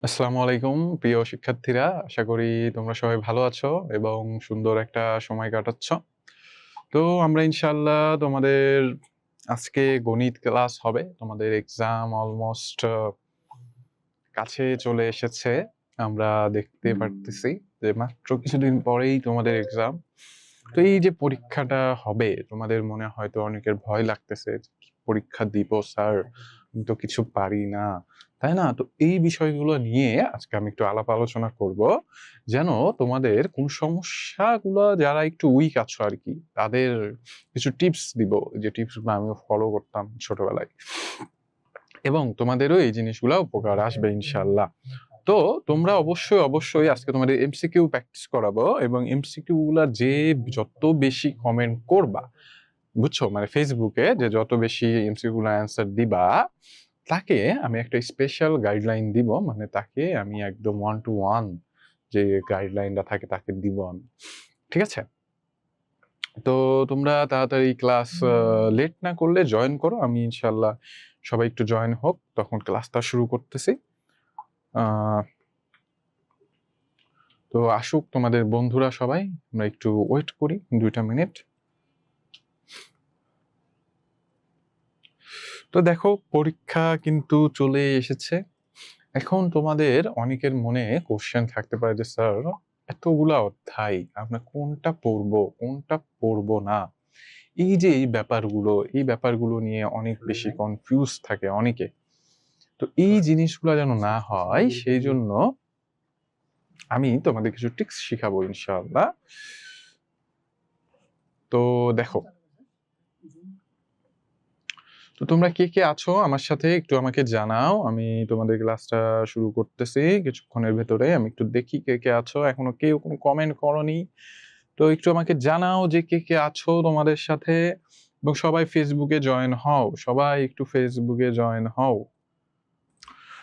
আসসালামু আলাইকুম প্রিয় শিক্ষার্থীরা। আশা করি তোমরা সবাই ভালো আছো এবং সুন্দর একটা সময় কাটাচ্ছ। তো আমরা ইনশাআল্লাহ তোমাদের আজকে গণিত ক্লাস হবে। তোমাদের এক্সাম অলমোস্ট কাছে চলে এসেছে। আমরা দেখতে পারতেছি যে মাত্র কিছুদিন পরেই তোমাদের এক্সাম। তো এই যে পরীক্ষাটা হবে তোমাদের মনে হয়তো অনেকের ভয় লাগতেছে। কি পরীক্ষা দিব স্যার? আমি তো কিছু পারি না। তাই না? তো এই বিষয়গুলো নিয়ে আজকে আমি একটু আলাপ আলোচনা করব। যেন তোমাদের কোন সমস্যাগুলো যারা একটু উইক আছো আরকি, তাদের কিছু টিপস দিব। যে টিপসগুলো আমিও ফলো করতাম ছোটবেলায়। এবং তোমাদেরও এই জিনিসগুলা উপকার আসবে ইনশাআল্লাহ। তো তোমরা অবশ্যই আজকে তোমাদের এমসিকিউ প্র্যাকটিস করাবো এবং এমসিকিউ গুলা যে যত বেশি কমেন্ট করবা, বুঝছো? মানে ফেসবুকে যে যত বেশি এমসিকিউ গুলা অ্যান্সার দিবা, তাকে আমি একটা স্পেশাল গাইডলাইন দিব। মানে তাকে আমি একদম 1 to 1 যে গাইডলাইনটা থাকে তাকে দিব আমি। ঠিক আছে? তো তোমরা তাড়াতাড়ি ক্লাস লেট না করলে জয়েন করো। আমি ইনশাআল্লাহ সবাই একটু জয়েন হোক, তখন ক্লাসটা শুরু করতেছি। আ তো আসুক তোমাদের বন্ধুরা সবাই। আমরা একটু ওয়েট করি ২ টা মিনিট। তো দেখো পরীক্ষা কিন্তু চলে এসেছে। এখন তোমাদের অনেকের মনে কোয়েশ্চেন থাকতে পারে যে স্যার এতগুলা অধ্যায় আমরা কোনটা পড়বো, কোনটা পড়বো না? এই ব্যাপারগুলো নিয়ে অনেক বেশি কনফিউজ থাকে অনেকে। তো এই জিনিসগুলা যেন না হয় সেইজন্য আমি তোমাদের কিছু ট্রিক্স শিখাবো ইনশাআল্লাহ। তো দেখো, তো তোমরা কে আছো আমার সাথে একটু আমাকে জানাও। আমি তোমাদের ক্লাসটা শুরু করতেছি কিছুক্ষণের ভেতরে। আমি একটু দেখি কে আছো। এখনো কেউ কোনো কমেন্ট করোনি। তো একটু আমাকে জানাও যে কে আছো তোমাদের সাথে, এবং সবাই ফেসবুকে জয়েন হও। সবাই একটু ফেসবুকে জয়েন হও।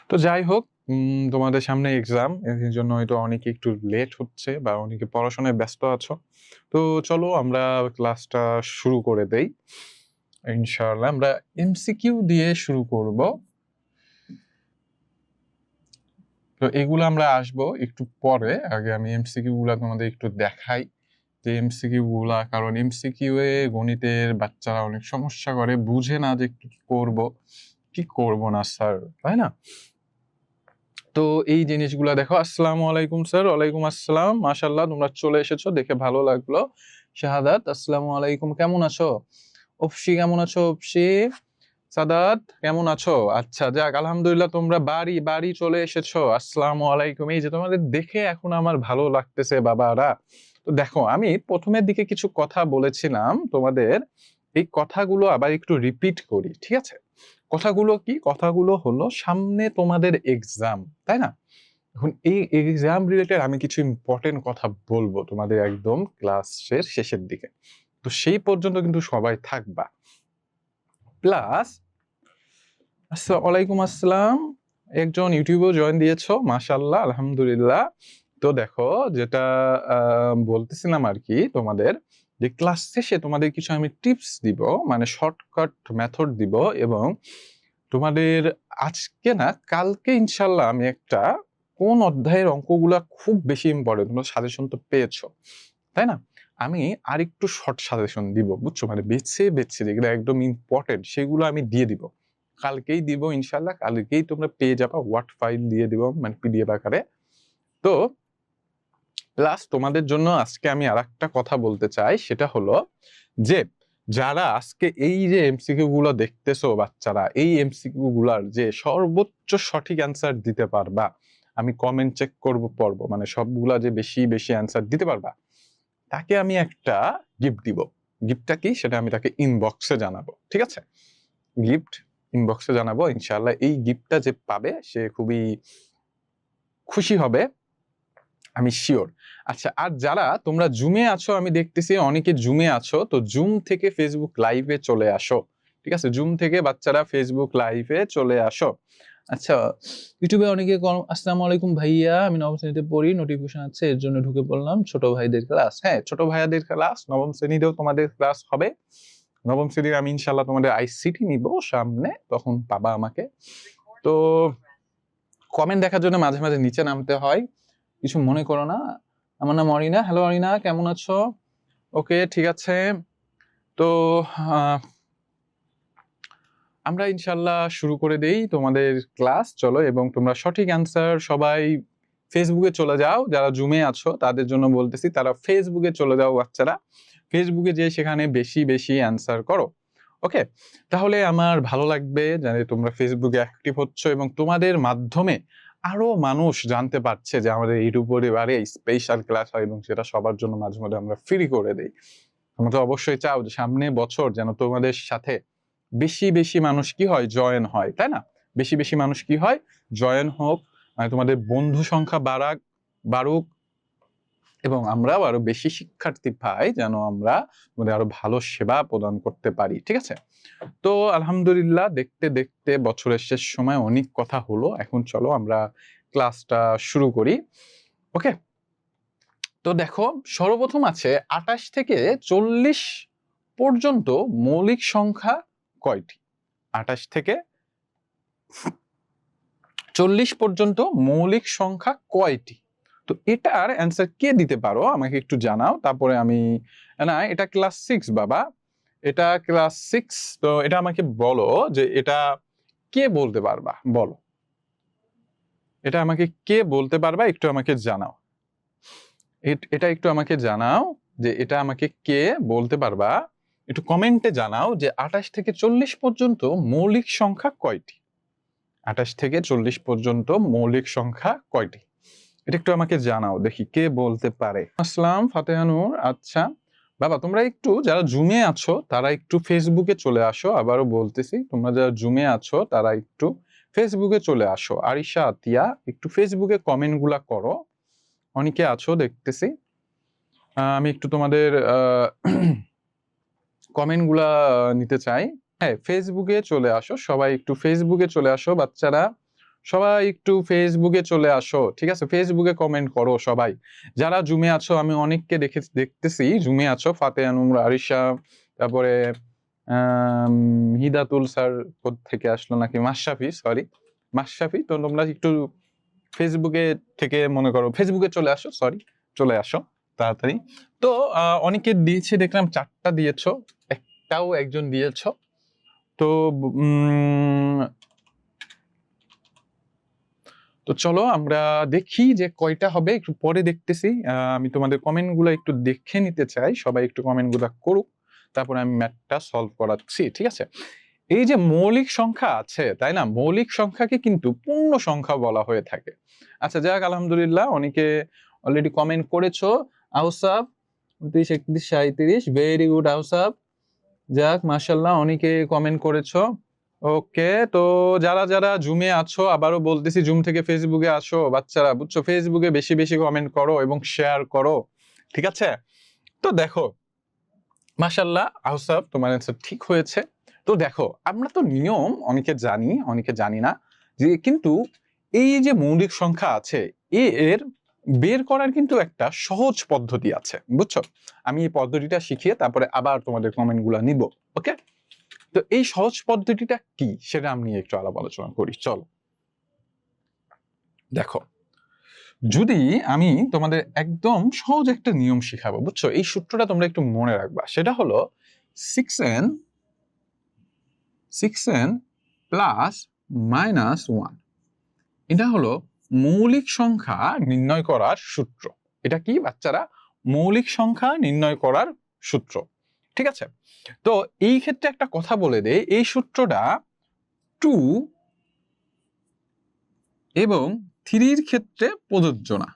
তো যাই হোক, তোমাদের সামনে এক্সাম। এর জন্য হয়তো অনেকে একটু লেট হচ্ছে বা অনেকে পড়াশোনায় ব্যস্ত আছো। তো চলো আমরা ক্লাসটা শুরু করে দেই। ইনশাআল্লাহ আমরা এমসিকিউ দিয়ে শুরু করব। তো এগুলো আমরা আসবো একটু পরে। আগে আমি এমসিকিউ গুলা তোমাদের একটু দেখাই যে এমসিকিউ গুলা, কারণ এমসিকিউ এ গণিতের বাচ্চারা অনেক সমস্যা করে, বুঝে না যে কি করব কি করব না স্যার, তাই না? তো এই জিনিসগুলা দেখো। আসসালামু আলাইকুম স্যার। ওয়ালাইকুম আসসালাম। মাশাআল্লাহ তোমরা চলে এসেছো, দেখে ভালো লাগলো। শাহাদাত আসসালামু আলাইকুম, কেমন আছো? অফসি কেমন আছো? অফসি সাদাত কেমন আছো? আচ্ছা যাক, আলহামদুলিল্লাহ তোমরা বাড়ি চলে এসেছো। আসসালামু আলাইকুম। এই যে তোমাদের দেখে এখন আমার ভালো লাগতেছে বাবারা। তো দেখো আমি প্রথমের দিকে কিছু কথা বলেছিলাম তোমাদের, এই কথাগুলো আবার একটু রিপিট করি, ঠিক আছে? কথাগুলো কি? কথাগুলো হলো সামনে তোমাদের এক্সাম, তাই না? এখন এই এক্সাম রিলেটেড আমি কিছু ইম্পর্টেন্ট কথা বলবো তোমাদের একদম ক্লাসের শেষের দিকে। তো সেই পর্যন্ত কিন্তু সবাই থাকবা। প্লাস ওয়ালাইকুম আসসালাম। একজন ইউটিউবেও জয়েন দিয়েছো, মাশাআল্লাহ, আলহামদুলিল্লাহ। তো দেখো যেটা বলতেছিলাম আরকি তোমাদের, যে ক্লাস শেষে তোমাদের কিছু আমি টিপস দিব, মানে শর্টকাট মেথড দিব, এবং তোমাদের আজকে না কালকে ইনশাআল্লাহ আমি একটা কোন অধ্যায়ের অঙ্কগুলা খুব বেশি ইম্পর্টেন্ট তোমরা সাজেশন তো পেয়েছো, তাই না? আমি আরেকটু শর্ট সাজেশন দিব, বুঝছো? মানে বেছে যেগুলো একদম ইম্পর্টেন্ট সেগুলো আমি দিয়ে দিব। কালকেই দিব ইনশাআল্লাহ। কালকেই তোমরা পেয়ে যাবা। ওয়ার্ড ফাইল দিয়ে দিব, মানে পিডিএফ আকারে। তো প্লাস তোমাদের জন্য আজকে আমি আরেকটা কথা বলতে চাই, সেটা হলো যে যারা আজকে এই যে এমসিকিউ গুলো দেখতেছো বাচ্চারা, এই এমসিকিউ গুলার যে সর্বোচ্চ সঠিক অ্যান্সার দিতে পারবা, আমি কমেন্ট চেক করব পড়বো, মানে সবগুলা যে বেশি অ্যান্সার দিতে পারবা, তাকে আমি একটা গিফট দিব। গিফটটা কি সেটা আমি তাকে ইনবক্সে জানাবো, ঠিক আছে? গিফট ইনবক্সে জানাবো ইনশাআল্লাহ। এই গিফটটা যে পাবে সে খুবই খুশি হবে, আমি শিওর। আচ্ছা, আর যারা তোমরা জুমে আছো, আমি দেখতেছি অনেকে জুমে আছো, তো জুম থেকে ফেসবুক লাইভে চলে আসো, ঠিক আছে? জুম থেকে বাচ্চারা ফেসবুক লাইভে চলে আসো। আচ্ছা, ইউটিউবে অনেকে আসসালামু আলাইকুম ভাইয়া, আমি নবম শ্রেণীতে পড়ি, নোটিফিকেশন আছে এর জন্য ঢুকে পড়লাম। ছোট ভাইদের ক্লাস, হ্যাঁ ছোট ভাইয়াদের ক্লাস নবম শ্রেণীতেও তোমাদের ক্লাস হবে। নবম শ্রেণীর আমি ইনশাআল্লাহ তোমাদের আইসিটি নিব সামনে, তখন পাবা আমাকে। তো কমেন্ট দেখার জন্য মাঝে মাঝে নিচে নামতে হয়, কিছু মনে করো না। আমার নাম অরিনা। হ্যালো অরিনা, কেমন আছো? ওকে, ঠিক আছে। তো আমরা ইনশাল্লাহ শুরু করে দেই তোমাদের ক্লাস। চলো, এবং তোমরা সঠিক অ্যান্সার সবাই ফেসবুকে চলে যাও। যারা জুমে আছো তাদের জন্য বলতেছি, তারা ফেসবুকে চলে যাও বাচ্চারা। ফেসবুকে যেয়ে সেখানে বেশি বেশি অ্যান্সার করো। ওকে, তাহলে আমার ভালো লাগবে যে তোমরা ফেসবুকে অ্যাক্টিভ হচ্ছ এবং তোমাদের মাধ্যমে আরো মানুষ জানতে পারছে যে আমাদের ইউটিউব পরিবারে স্পেশাল ক্লাস হয় এবং সেটা সবার জন্য মাঝে মাঝে আমরা ফ্রি করে দেই। তোমরা তো অবশ্যই চাও যে সামনে বছর যেন তোমাদের সাথে বেশি বেশি মানুষ কি হয়, জয়েন হয়, তাই না? বেশি বেশি মানুষ কি হয়, জয়েন হোক, মানে তোমাদের বন্ধু সংখ্যা বাড়ুক, এবং আমরাও আরো বেশি শিক্ষার্থী পাই, যেন আমরা তোমাদের আরো ভালো সেবা প্রদান করতে পারি। ঠিক আছে? তো আলহামদুলিল্লাহ, দেখতে দেখতে বছরের শেষ সময় অনেক কথা হলো। এখন চলো আমরা ক্লাসটা শুরু করি। ওকে, তো দেখো, সর্বপ্রথম আছে 28 থেকে 40 পর্যন্ত মৌলিক সংখ্যা কয়টি? 28 থেকে 40 পর্যন্ত মৌলিক সংখ্যা কয়টি? তো এটার অ্যান্সার কে দিতে পারো আমাকে একটু জানাও, তারপরে আমি। না, এটা ক্লাস 6 বাবা, এটা ক্লাস 6। তো এটা আমাকে বলো যে এটা কে বলতে পারবা, বলো। এটা আমাকে কে বলতে পারবা, একটু আমাকে জানাও। এটা একটু আমাকে জানাও যে এটা আমাকে কে বলতে পারবা, একটু কমেন্টে জানাও যে 28 থেকে 40 পর্যন্ত মৌলিক সংখ্যা কয়টি? 28 থেকে 40 পর্যন্ত মৌলিক সংখ্যা কয়টি? এটা একটু আমাকে জানাও, দেখি কে বলতে পারে। আসসালাম ফাতেহা নূর। আচ্ছা বাবা, তোমরা একটু যারা জুমে আছো তারা একটু ফেসবুকে চলে আসো। আবারও বলতেছি, তোমরা যারা জুমে আছো তারা একটু ফেসবুকে চলে আসো। আরিশা আতিয়া, একটু ফেসবুকে কমেন্ট গুলা করো। অনেকে আছো দেখতেছি। আমি একটু তোমাদের কমেন্ট গুলা নিতে চাই। হ্যাঁ, ফেসবুকে চলে আসো সবাই, একটু ফেসবুকে চলে আসো বাচ্চারা, সবাই একটু ফেসবুকে চলে আসো। ঠিক আছে, ফেসবুকে কমেন্ট করো সবাই। যারা জুমে আছো, আমি অনেককে দেখতেছি জুমে আছো। ফাতেহা নূর, আরিশা, তারপরে হিদাতুল স্যার থেকে আসলো নাকি, মাশরাফি, সরি মাশরাফি। তো তোমরা একটু ফেসবুকে থেকে মনে করো ফেসবুকে চলে আসো, সরি চলে আসো তাড়াতাড়ি। তো অনেকে দিয়েছে দেখলাম, 4টা দিয়েছো, একটাও একজন দিয়েছো। তো তো চলো আমরা দেখি যে কয়টা হবে, একটু পরে দেখতেছি। আমি তোমাদের কমেন্ট গুলো একটু দেখে নিতে চাই, সবাই একটু কমেন্ট গুলা করুক, তারপরে আমি ম্যাথটা সলভ করাচ্ছি। ঠিক আছে? এই যে মৌলিক সংখ্যা আছে, তাই না, মৌলিক সংখ্যাকে কিন্তু পূর্ণ সংখ্যা বলা হয়ে থাকে। আচ্ছা যাক, আলহামদুলিল্লাহ, অনেকে অলরেডি কমেন্ট করেছো। আউসাব 29, 31, 37, ভেরি গুড আউসাব। যাক মাশাআল্লাহ, অনেকে কমেন্ট করেছো। ওকে, তো যারা যারা জুমে আছো, আবারও বলতেছি জুম থেকে ফেসবুকে আসো বাচ্চারা, বুঝছো? ফেসবুকে বেশি বেশি কমেন্ট করো এবং শেয়ার করো। ঠিক আছে? তো দেখো, মাশাআল্লাহ আহসাব, তোমার অ্যান্সার ঠিক হয়েছে। তো দেখো, আমরা তো নিয়ম অনেকে জানি, অনেকে জানি না, যে কিন্তু এই যে মৌলিক সংখ্যা আছে, এর বের করার কিন্তু একটা সহজ পদ্ধতি আছে, বুঝছো? আমি এই পদ্ধতিটা শিখিয়ে তারপরে আবার তোমাদের কমেন্ট গুলা নিব। ওকে, তো এই সহজ পদ্ধতিটা কি সেটা আমি একটু আলাপ আলোচনা করি। চলো দেখো, যদি আমি তোমাদের একদম সহজ একটা নিয়ম শিখাবো, বুঝছো? এই সূত্রটা তোমরা একটু মনে রাখবা। সেটা হলো 6n প্লাস মাইনাস 1। এটা হলো মৌলিক সংখ্যা নির্ণয় করার সূত্র। এটা কি বাচ্চারা? মৌলিক সংখ্যা নির্ণয় করার সূত্র। ঠিক আছে? তো এই ক্ষেত্রে একটা কথা বলে দেই, এই সূত্রটা 2 এবং 3-র ক্ষেত্রে প্রযোজ্য না।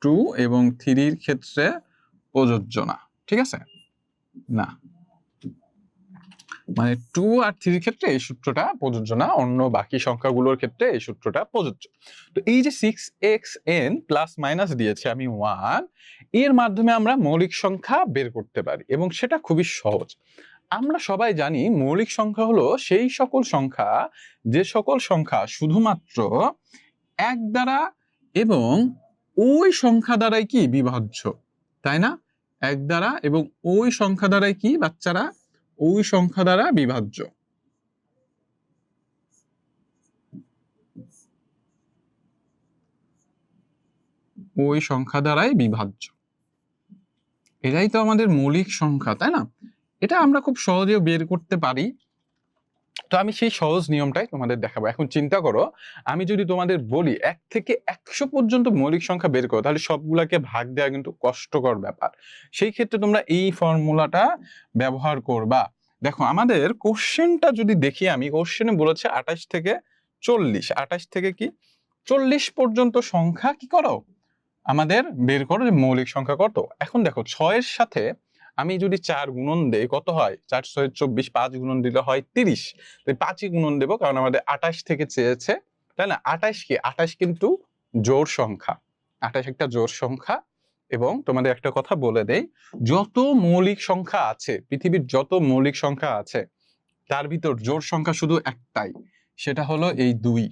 2 এবং 3-র ক্ষেত্রে প্রযোজ্য না। ঠিক আছে? না, মানে 2 আর 3-র ক্ষেত্রে এই সূত্রটা প্রযোজ্য না, অন্য বাকি সংখ্যাগুলোর ক্ষেত্রে এই সূত্রটা প্রযোজ্য। তো এই যে 6xn প্লাস মাইনাস দিয়েছে আমি 1, এর মাধ্যমে আমরা মৌলিক সংখ্যা বের করতে পারি এবং সেটা খুবই সহজ। আমরা সবাই জানি মৌলিক সংখ্যা হলো সেই সকল সংখ্যা, যে সকল সংখ্যা শুধুমাত্র এক দ্বারা এবং ওই সংখ্যা দ্বারাই কি বিভাজ্য, তাই না? এক দ্বারা এবং ওই সংখ্যা দ্বারাই কি বাচ্চারা, ওই সংখ্যা দ্বারা বিভাজ্য। ওই সংখ্যা দ্বারাই বিভাজ্য। এটাই তো আমাদের মৌলিক সংখ্যা, তাই না? এটা আমরা খুব সহজে বের করতে পারি। তো আমি সেই সহজ নিয়মটাই তোমাদের দেখাবো। এখন চিন্তা করো, আমি যদি তোমাদের বলি 1 থেকে 100 পর্যন্ত মৌলিক সংখ্যা বের করো, তাহলে সবগুলাকে ভাগ দেওয়া কিন্তু কষ্টকর ব্যাপার। সেই ক্ষেত্রে তোমরা এই ফর্মুলাটা ব্যবহার করবা। দেখো আমাদের কোশ্চেনটা যদি দেখি, আমি কোশ্চেনে বলেছে 28 থেকে 40, 28 থেকে কি 40 পর্যন্ত সংখ্যা কি করো, আমাদের বের করো যে মৌলিক সংখ্যা কত। এখন দেখো 6 এর সাথে আমি যদি 4 গুণন দেই কত হয়, 4 6 24, 5 গুণন দিলে হয় 30। তো 5ই গুণন দেবো, কারণ আমাদের 28 থেকে চেয়েছে, তাই না? 28 কি, 28 কিন্তু জোড় সংখ্যা, 28 একটা জোড় সংখ্যা। এবং তোমাদের একটা কথা বলে দেই, যত মৌলিক সংখ্যা আছে, পৃথিবীর যত মৌলিক সংখ্যা আছে, তার ভিতর জোড় সংখ্যা শুধু একটাই, সেটা হলো এই 2।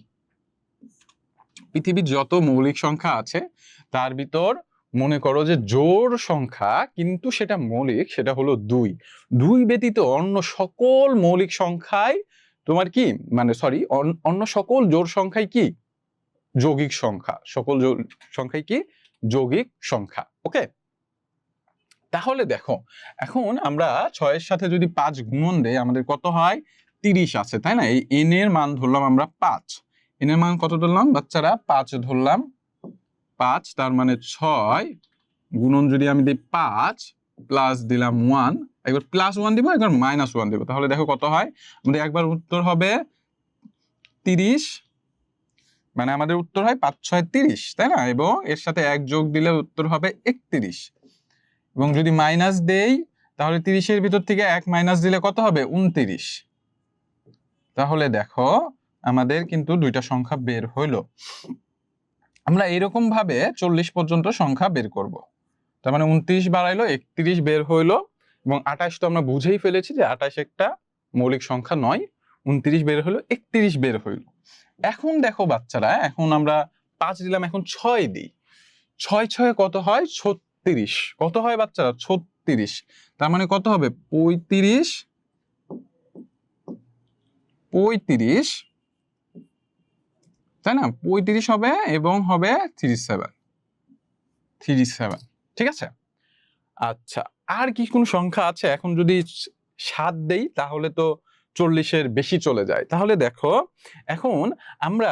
পৃথিবীর যত মৌলিক সংখ্যা আছে তার ভিতর মনে করো যে জোড় সংখ্যা কিন্তু সেটা মৌলিক, সেটা হলো 2। 2 ব্যতীত অন্য সকল মৌলিক সংখ্যায় তোমার কি মানে সরি অন্য সকল জোড় সংখ্যাই কি যৌগিক সংখ্যা, সকল সংখ্যাই কি যৌগিক সংখ্যা। ওকে, তাহলে দেখো এখন আমরা 6 এর সাথে যদি 5 গুণন দেই, আমাদের কত হয় 30 আছে, তাই না? এই n এর মান ধরলাম আমরা 5, n এর মান কত ধরলাম বাচ্চারা, 5 ধরলাম। 5 তার মানে 6 গুণন যদি আমি দিই 5 প্লাস দিলাম 1, একবার প্লাস 1 দিব, একবার মাইনাস 1 দিব, তাহলে দেখো কত হয়, আমাদের একবার উত্তর হবে 30, মানে আমাদের উত্তর হয় 5 6 30, তাই না? এবং এর সাথে 1 যোগ দিলে উত্তর হবে 31। এবং যদি মাইনাস দেই, তাহলে 30 এর ভিতর থেকে 1 মাইনাস দিলে কত হবে 29। তাহলে দেখো আমাদের কিন্তু দুইটা সংখ্যা বের হইলো। আমরা এরকম ভাবে 40 পর্যন্ত সংখ্যা বের করব। তার মানে 29 বাড়াইলো 31 বের হইলো, এবং 28 তো আমরা বুঝেই ফেলেছি যে 28 একটা মৌলিক সংখ্যা নয়। 29 বের হলো, 31 বের হইলো। এখন দেখো বাচ্চারা, এখন আমরা 5 দিলাম, এখন 6 দিই। 6 6 কত হয় 36, কত হয় বাচ্চারা 36। তার মানে কত হবে 35, 35, তাই না? 35 হবে এবং হবে 37, 37, ঠিক আছে? আচ্ছা, আর কি কোন সংখ্যা আছে? এখন যদি 7 দেই তাহলে তো 40 এর বেশি চলে যায়। তাহলে দেখো এখন আমরা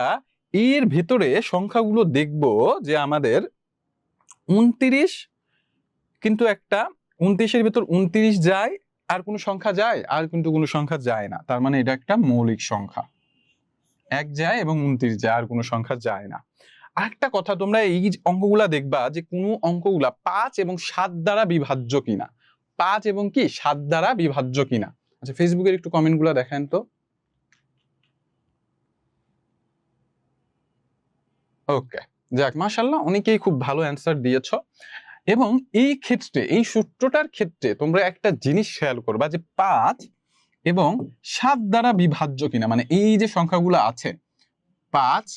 এর ভেতরে সংখ্যাগুলো দেখব যে আমাদের 29 কিন্তু একটা, 29 এর ভেতর 29 যায়, আর কোন সংখ্যা যায়? আর কিন্তু কোন সংখ্যা যায় না। তার মানে এটা একটা মৌলিক সংখ্যা। 1 যায় এবং 29 যায়, আর কোন সংখ্যা যায় না। আরেকটা কথা, তোমরা এই অঙ্কগুলা দেখবা যে কোন অঙ্কগুলা 5 এবং 7 দ্বারা বিভাজ্য কিনা, 5 এবং কি 7 দ্বারা বিভাজ্য কিনা। আচ্ছা, ফেসবুকের একটু কমেন্টগুলো দেখেন তো। ওকে, যাক মাশাআল্লাহ, অনেকেই খুব ভালো অ্যান্সার দিয়েছো। এবং এই ক্ষেত্রে, এই সূত্রটার ক্ষেত্রে তোমরা একটা জিনিস খেয়াল করবা যে 5 এবং 7 দ্বারা বিভাজ্য কিনা, মানে এই যে সংখ্যাগুলো আছে 5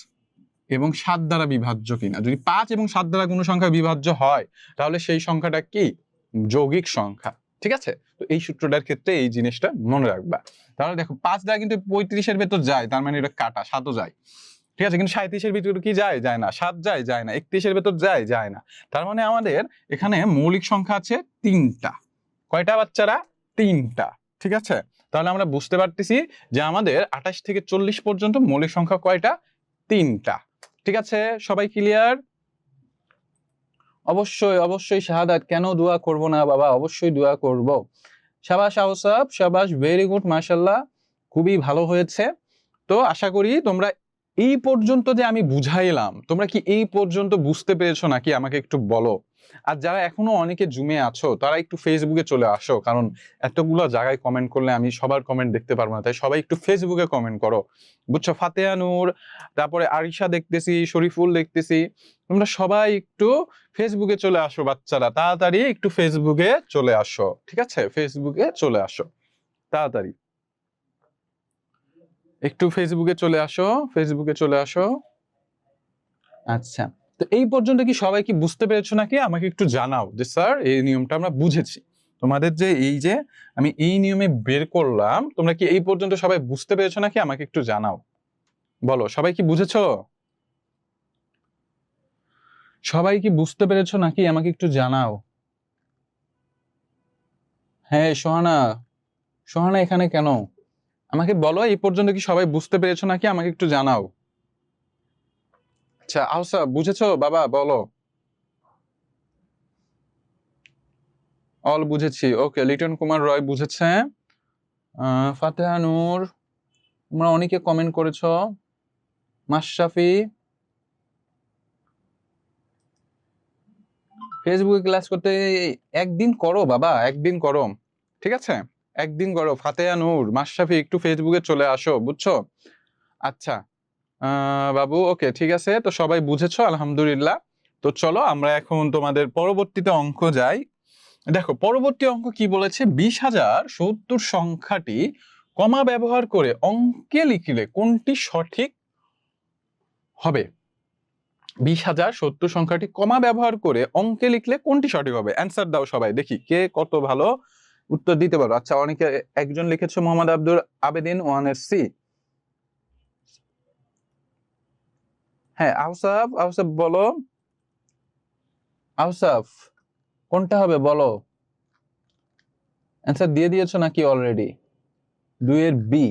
এবং 7 দ্বারা বিভাজ্য কিনা। যদি 5 এবং 7 দ্বারা কোনো সংখ্যা বিভাজ্য হয়, তাহলে সেই সংখ্যাটা কি যৌগিক সংখ্যা, ঠিক আছে? তো এই সূত্রটার ক্ষেত্রে এই জিনিসটা মনে রাখবা। তাহলে দেখো 5 দ্বারা কিন্তু 35 এর ভেতর যায়, তার মানে এটা কাটা, 7ও যায়, ঠিক আছে? কিন্তু 37 এর ভিতর কি যায়, যায় না। 7 যায়, যায় না। 31 এর ভেতর যায়, যায় না। তার মানে আমাদের এখানে মৌলিক সংখ্যা আছে 3টা। কয়টা বাচ্চারা? 3টা, ঠিক আছে? তাহলে আমরা বুঝতে পারতেছি যে আমাদের 28 থেকে 40 পর্যন্ত মৌলিক সংখ্যা কয়টা? 3টা, ঠিক আছে? সবাই ক্লিয়ার? অবশ্যই অবশ্যই শাহাদাত, কেন দোয়া করব না বাবা, অবশ্যই দোয়া করব। শাবাশ আওসাব, শাবাশ, ভেরি গুড, মাশাআল্লাহ, খুবই ভালো হয়েছে। তো আশা করি তোমরা এই পর্যন্ত যে আমি বুঝাইলাম, তোমরা কি এই পর্যন্ত বুঝতে পেরেছো নাকি আমাকে একটু বলো। আর যারা এখনো অনেকে জুমে আছো, তারা একটু ফেসবুকে চলে আসো, কারণ এতগুলো জায়গায় কমেন্ট করলে আমি সবার কমেন্ট দেখতে পারবো না, তাই সবাই একটু ফেসবুকে কমেন্ট করো, বুঝছো? ফাতেহা নূর, তারপরে আরিশা দেখতেছি, শরীফুল দেখতেছি, তোমরা সবাই একটু ফেসবুকে চলে আসো বাচ্চারা, তাড়াতাড়ি একটু ফেসবুকে চলে আসো, ঠিক আছে? ফেসবুকে চলে আসো তাড়াতাড়ি, একটু ফেসবুকে চলে আসো, ফেসবুকে চলে আসো। আচ্ছা, তো এই পর্যন্ত কি সবাই কি বুঝতে পেরেছো নাকি আমাকে একটু জানাও যে স্যার এই নিয়মটা আমরা বুঝেছি। তোমাদের যে এই যে আমি এই নিয়মে বের করলাম, তোমরা কি এই পর্যন্ত সবাই বুঝতে পেরেছো নাকি আমাকে একটু জানাও। বলো, সবাই কি বুঝেছো? সবাই কি বুঝতে পেরেছো নাকি আমাকে একটু জানাও। হ্যাঁ সোহানা, সোহানা এখানে কেন? আমাকে বলো এই পর্যন্ত কি সবাই বুঝতে পেরেছো নাকি আমাকে একটু জানাও। আচ্ছা আহসা বুঝেছো বাবা বলো। অল বুঝেছি, ওকে। লিটন কুমার রয় বুঝেছে। ফাতেহা নূর, তোমরা অনেকে কমেন্ট করেছো। মাশরাফি, ফেসবুকে ক্লাস করতে একদিন করো বাবা, একদিন করো, ঠিক আছে, একদিন করো। ফাতেহা নূর, মাশরাফি একটু ফেসবুকে চলে আসো, বুঝছো? আচ্ছা বাবু, ওকে ঠিক আছে, তো সবাই বুঝেছো আলহামদুলিল্লাহ। তো চলো আমরা এখন তোমাদের পরবর্তীতে অঙ্ক যাই। দেখো পরবর্তী অঙ্ক কি বলেছে, 20,070 সংখ্যাটি কমা ব্যবহার করে অঙ্কে লিখলে কোনটি সঠিক হবে? 20,070 সংখ্যাটি কমা ব্যবহার করে অঙ্কে লিখলে কোনটি সঠিক হবে? অ্যান্সার দাও সবাই, দেখি কে কত ভালো উত্তর দিতে পারো। আচ্ছা অনেকে, একজন লিখেছো মোহাম্মদ আব্দুল আবেদিন 1 সি। হ্যাঁ আউসাফ, আউসাফ বলো, আউসাফ কোনটা হবে বলো। অ্যান্সার দিয়ে দিয়েছো নাকি অলরেডি? 2 এর বি,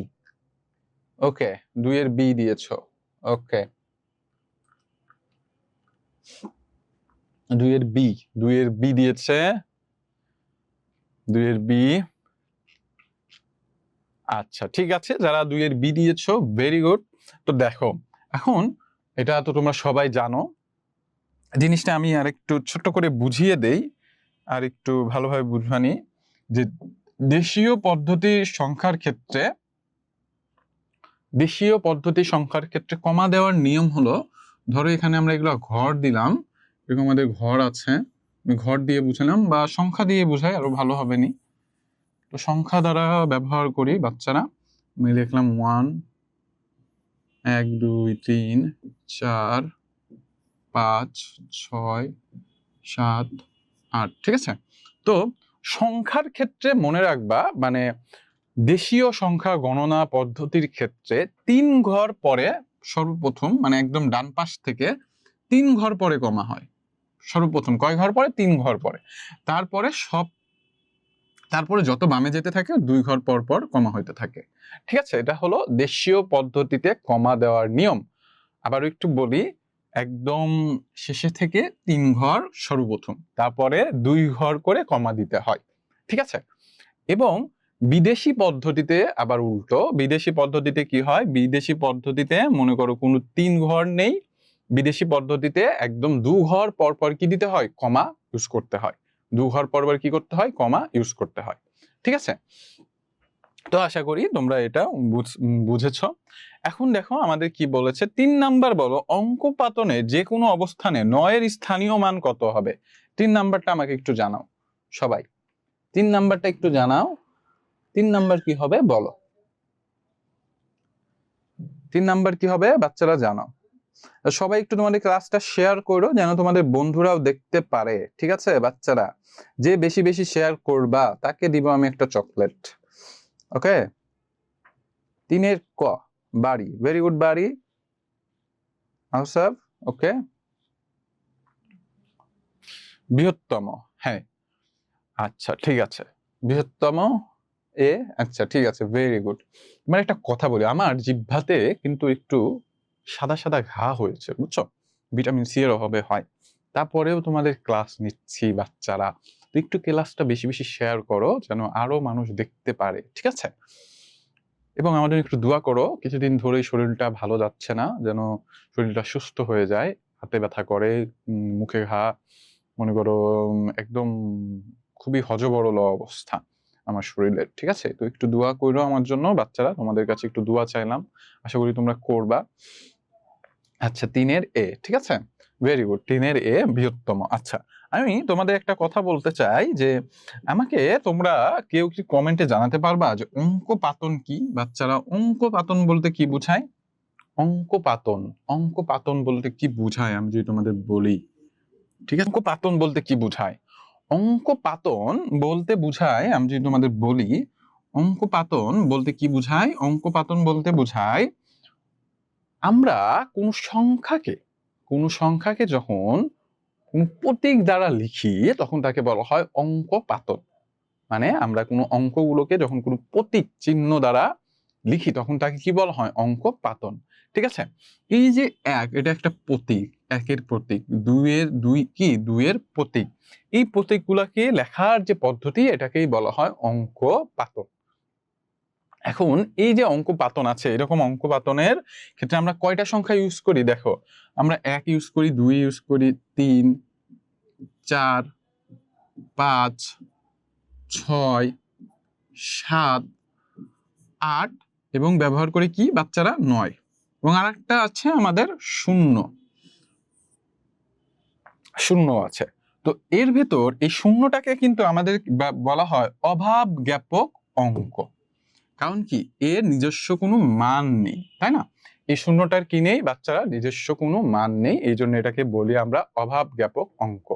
ওকে 2 এর বি দিয়েছো, ওকে 2 এর বি, 2 এর বি দিয়েছে, 2 এর বি। আচ্ছা ঠিক আছে, যারা 2 এর বি দিয়েছো ভেরি গুড। তো দেখো এখন এটা তো তোমরা সবাই জানো, জিনিসটা আমি আর একটু ছোট্ট করে বুঝিয়ে দেই, আর একটু ভালোভাবে বুঝবানি যে দেশীয় পদ্ধতির সংখ্যার ক্ষেত্রে, দেশীয় পদ্ধতি সংখ্যার ক্ষেত্রে কমা দেওয়ার নিয়ম হলো, ধরো এখানে আমরা এগুলো ঘর দিলাম, এরকম আমাদের ঘর আছে, আমি ঘর দিয়ে বুঝালাম বা সংখ্যা দিয়ে বুঝাই আরো ভালো হবে নি। তো সংখ্যা দ্বারা ব্যবহার করি বাচ্চারা, আমি লিখলাম 1 1 2 3 4 5 6 7 8, ঠিক আছে। তো সংখ্যার ক্ষেত্রে মনে রাখবা, মানে দেশীয় সংখ্যা গণনা পদ্ধতির ক্ষেত্রে 3 ঘর পরে সর্বপ্রথম, মানে একদম ডান পাশ থেকে 3 ঘর পরে কমা হয়। সর্বপ্রথম কয় ঘর পরে? 3 ঘর পরে। তারপরে তারপরে যত বামে যেতে থাকে 2 ঘর পর পর কমা হইতে থাকে, ঠিক আছে। এটা হলো দেশীয় পদ্ধতিতে কমা দেওয়ার নিয়ম। আবার একটু বলি, একদম শেষে থেকে 3 ঘর সর্বপ্রথম, তারপরে 2 ঘর করে কমা দিতে হয়, ঠিক আছে। এবং বিদেশি পদ্ধতিতে আবার উল্টো, বিদেশি পদ্ধতিতে কি হয়, বিদেশি পদ্ধতিতে মনে করো কোনো 3 ঘর নেই, বিদেশি পদ্ধতিতে একদম 2 ঘর পর পর কি দিতে হয়, কমা ইউজ করতে হয়, 2 ঘর পর পর কি করতে হয়, কমা ইউজ করতে হয়, ঠিক আছে। তো আশা করি তোমরা এটা বুঝেছ। এখন দেখো আমাদের কি বলেছে, 3 নাম্বার বলো অঙ্ক পাতনে যে কোনো অবস্থানে 9 এর স্থানীয় মান কত হবে? 3 নাম্বারটা আমাকে একটু জানাও সবাই, 3 নাম্বারটা একটু জানাও, 3 নাম্বার কি হবে বলো, 3 নাম্বার কি হবে বাচ্চারা জানাও। সবাই একটু তোমাদের ক্লাসটা শেয়ার করো যেন তোমাদের বন্ধুরাও দেখতে পারে, ঠিক আছে বাচ্চারা। যে বেশি বেশি শেয়ার করবা তাকে দিব আমি একটা চকলেট, ওকে। 3 এর ক, বাড়ি, ভেরি গুড বাড়ি, আউসাফ, ওকে। বৃহত্তম, হ্যাঁ আচ্ছা ঠিক আছে, বৃহত্তম এ, আচ্ছা ঠিক আছে ভেরি গুড। মানে একটা কথা বলি, আমার জিহ্বাতে কিন্তু একটু সাদা সাদা ঘা হয়েছে, বুঝছো, ভিটামিন সি এর অভাবে হয়। তারপরেও তোমাদের ক্লাস নিচ্ছি বাচ্চারা, তো একটু ক্লাসটা বেশি বেশি শেয়ার করো যেন আরো মানুষ দেখতে পারে, ঠিক আছে। এবং আমাদের একটু দোয়া করো, কিছুদিন ধরেই শরীরটা ভালো যাচ্ছে না, যেন শরীরটা সুস্থ হয়ে যায়। হাতে ব্যথা করে, মুখে ঘা, মনে করো একদম খুবই হযবরল অবস্থা আমার শরীরের, ঠিক আছে। তো একটু দোয়া করো আমার জন্য বাচ্চারা, তোমাদের কাছে একটু দোয়া চাইলাম, আশা করি তোমরা করবা। আচ্ছা 3 এর এ, ঠিক আছে ভেরি গুড, 3 এর এ বৃহত্তম। আচ্ছা আমি তোমাদের একটা কথা বলতে চাই যে আমাকে তোমরা কেউ কি কমেন্টে জানাতে পারবা যে অঙ্ক পাতন কি বাচ্চারা? অঙ্ক পাতন বলতে কি বুঝায়? অঙ্ক পাতন, অঙ্ক পাতন বলতে কি বুঝায় আমি যদি তোমাদের বলি, ঠিক আছে। অঙ্ক পাতন বলতে কি বুঝায়? অঙ্ক পাতন বলতে বুঝায়, আমি যদি তোমাদের বলি অঙ্ক পাতন বলতে কি বুঝায়, অঙ্ক পাতন বলতে বুঝায় আমরা কোন সংখ্যাকে যখন কোনো প্রতীক দ্বারা লিখি তখন তাকে বলা হয় অঙ্কপাতন। মানে আমরা কোনো অঙ্কগুলোকে যখন কোনো প্রতীক চিহ্ন দ্বারা লিখি তখন তাকে কি বলা হয়? অঙ্কপাতন। ঠিক আছে? এই যে ১ এটা একটা প্রতীক, ১ এর প্রতীক, ২ এর প্রতীক। এই প্রতীকগুলাকে লেখার যে পদ্ধতি এটাকেই বলা হয় অঙ্কপাতন। এখন এই যে অঙ্কপাতন আছে, এরকম অঙ্কপাতনের ক্ষেত্রে আমরা কয়টা সংখ্যা ইউজ করি দেখো। আমরা ১ ইউজ করি, ২ ইউজ করি, ৩, ৪, ৫, ৬, ৭, ৮ এবং ব্যবহার করি কি বাচ্চারা ৯ এবং আরেকটা আছে আমাদের ০ আছে। তো এর ভেতর এই শূন্যটাকে কিন্তু আমাদের বলা হয় অভাব জ্ঞাপক অঙ্ক। কারণ কি এর নিজস্ব কোনো মান নেই, তাই না? এই শূন্যটার কি নেই বাচ্চারা? নিজস্ব কোনো মান নেই, এই জন্য এটাকে বলি আমরা অভাব জ্ঞাপক অঙ্ক।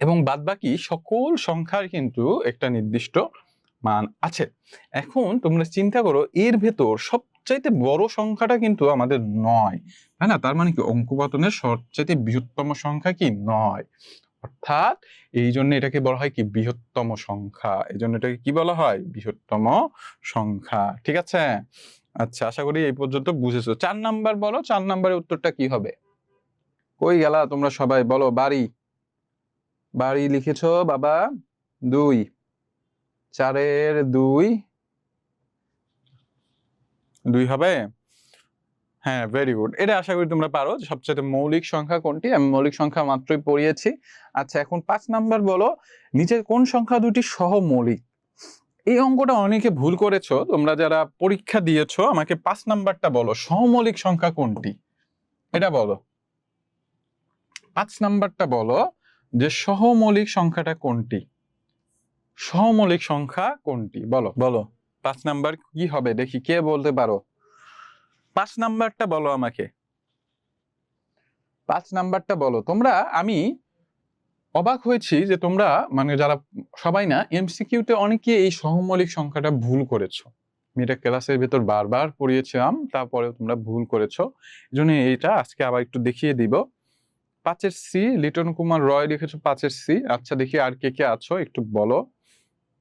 এবং বাদবাকি সকল সংখ্যার কিন্তু একটা নির্দিষ্ট মান আছে। এখন তোমরা চিন্তা করো এর ভেতর সবচাইতে বড় সংখ্যাটা কিন্তু আমাদের ৯, তাই না? তার মানে কি অঙ্কপাতনের সবচাইতে বৃহত্তম সংখ্যা কি ৯, অর্থাৎ এই জন্য এটাকে বলা হয় কি বৃহত্তম সংখ্যা। এই জন্য এটাকে কি বলা হয়? বৃহত্তম সংখ্যা। ঠিক আছে? আচ্ছা, আশা করি এই পর্যন্ত বুঝেছো। ৪ নাম্বার বলো, ৪ নাম্বারের উত্তরটা কি হবে? কই গেলা তোমরা সবাই? বলো। বাড়ি, বাড়ি লিখেছো বাবা? ২, ৪ এর ২, ২ হবে? হ্যাঁ, ভেরি গুড। এটা আশা করি তোমরা পারো। সবচেয়ে মৌলিক সংখ্যা কোনটি? আমি মৌলিক সংখ্যা মাত্রই পড়িয়েছি। আচ্ছা, এখন ৫ নাম্বার বলো, নিচের কোন সংখ্যা দুটি সহমৌলিক? এই অঙ্কটা অনেকে ভুল করেছো। তোমরা যারা পরীক্ষা দিয়েছো আমাকে ৫ নাম্বারটা বলো, সহমৌলিক সংখ্যা কোনটি? এটা বলো। ৫ নাম্বারটা বলো যে সহমৌলিক সংখ্যাটা কোনটি? সহমৌলিক সংখ্যা কোনটি? বলো, বলো। ৫ নাম্বার কি হবে দেখি কে বলতে পারো? ৫ নাম্বারটা বলো আমাকে। ৫ নাম্বারটা বলো। তোমরা আমি অবাক হয়েছি যে তোমরা মানে যারা সবাই না এমসিকিউতে অনেকে এই সহমৌলিক সংখ্যাটা ভুল করেছো। আমি এটা ক্লাসের ভেতর বারবার পড়িয়েছিলাম, তারপরেও তোমরা ভুল করেছো। এজন্য এইটা আজকে আবার একটু দেখিয়ে দিব। ৫ এর সি, লিটন কুমার রয় লিখেছো ৫ এর সি। আচ্ছা, দেখি আর কে কে আছো একটু বলো।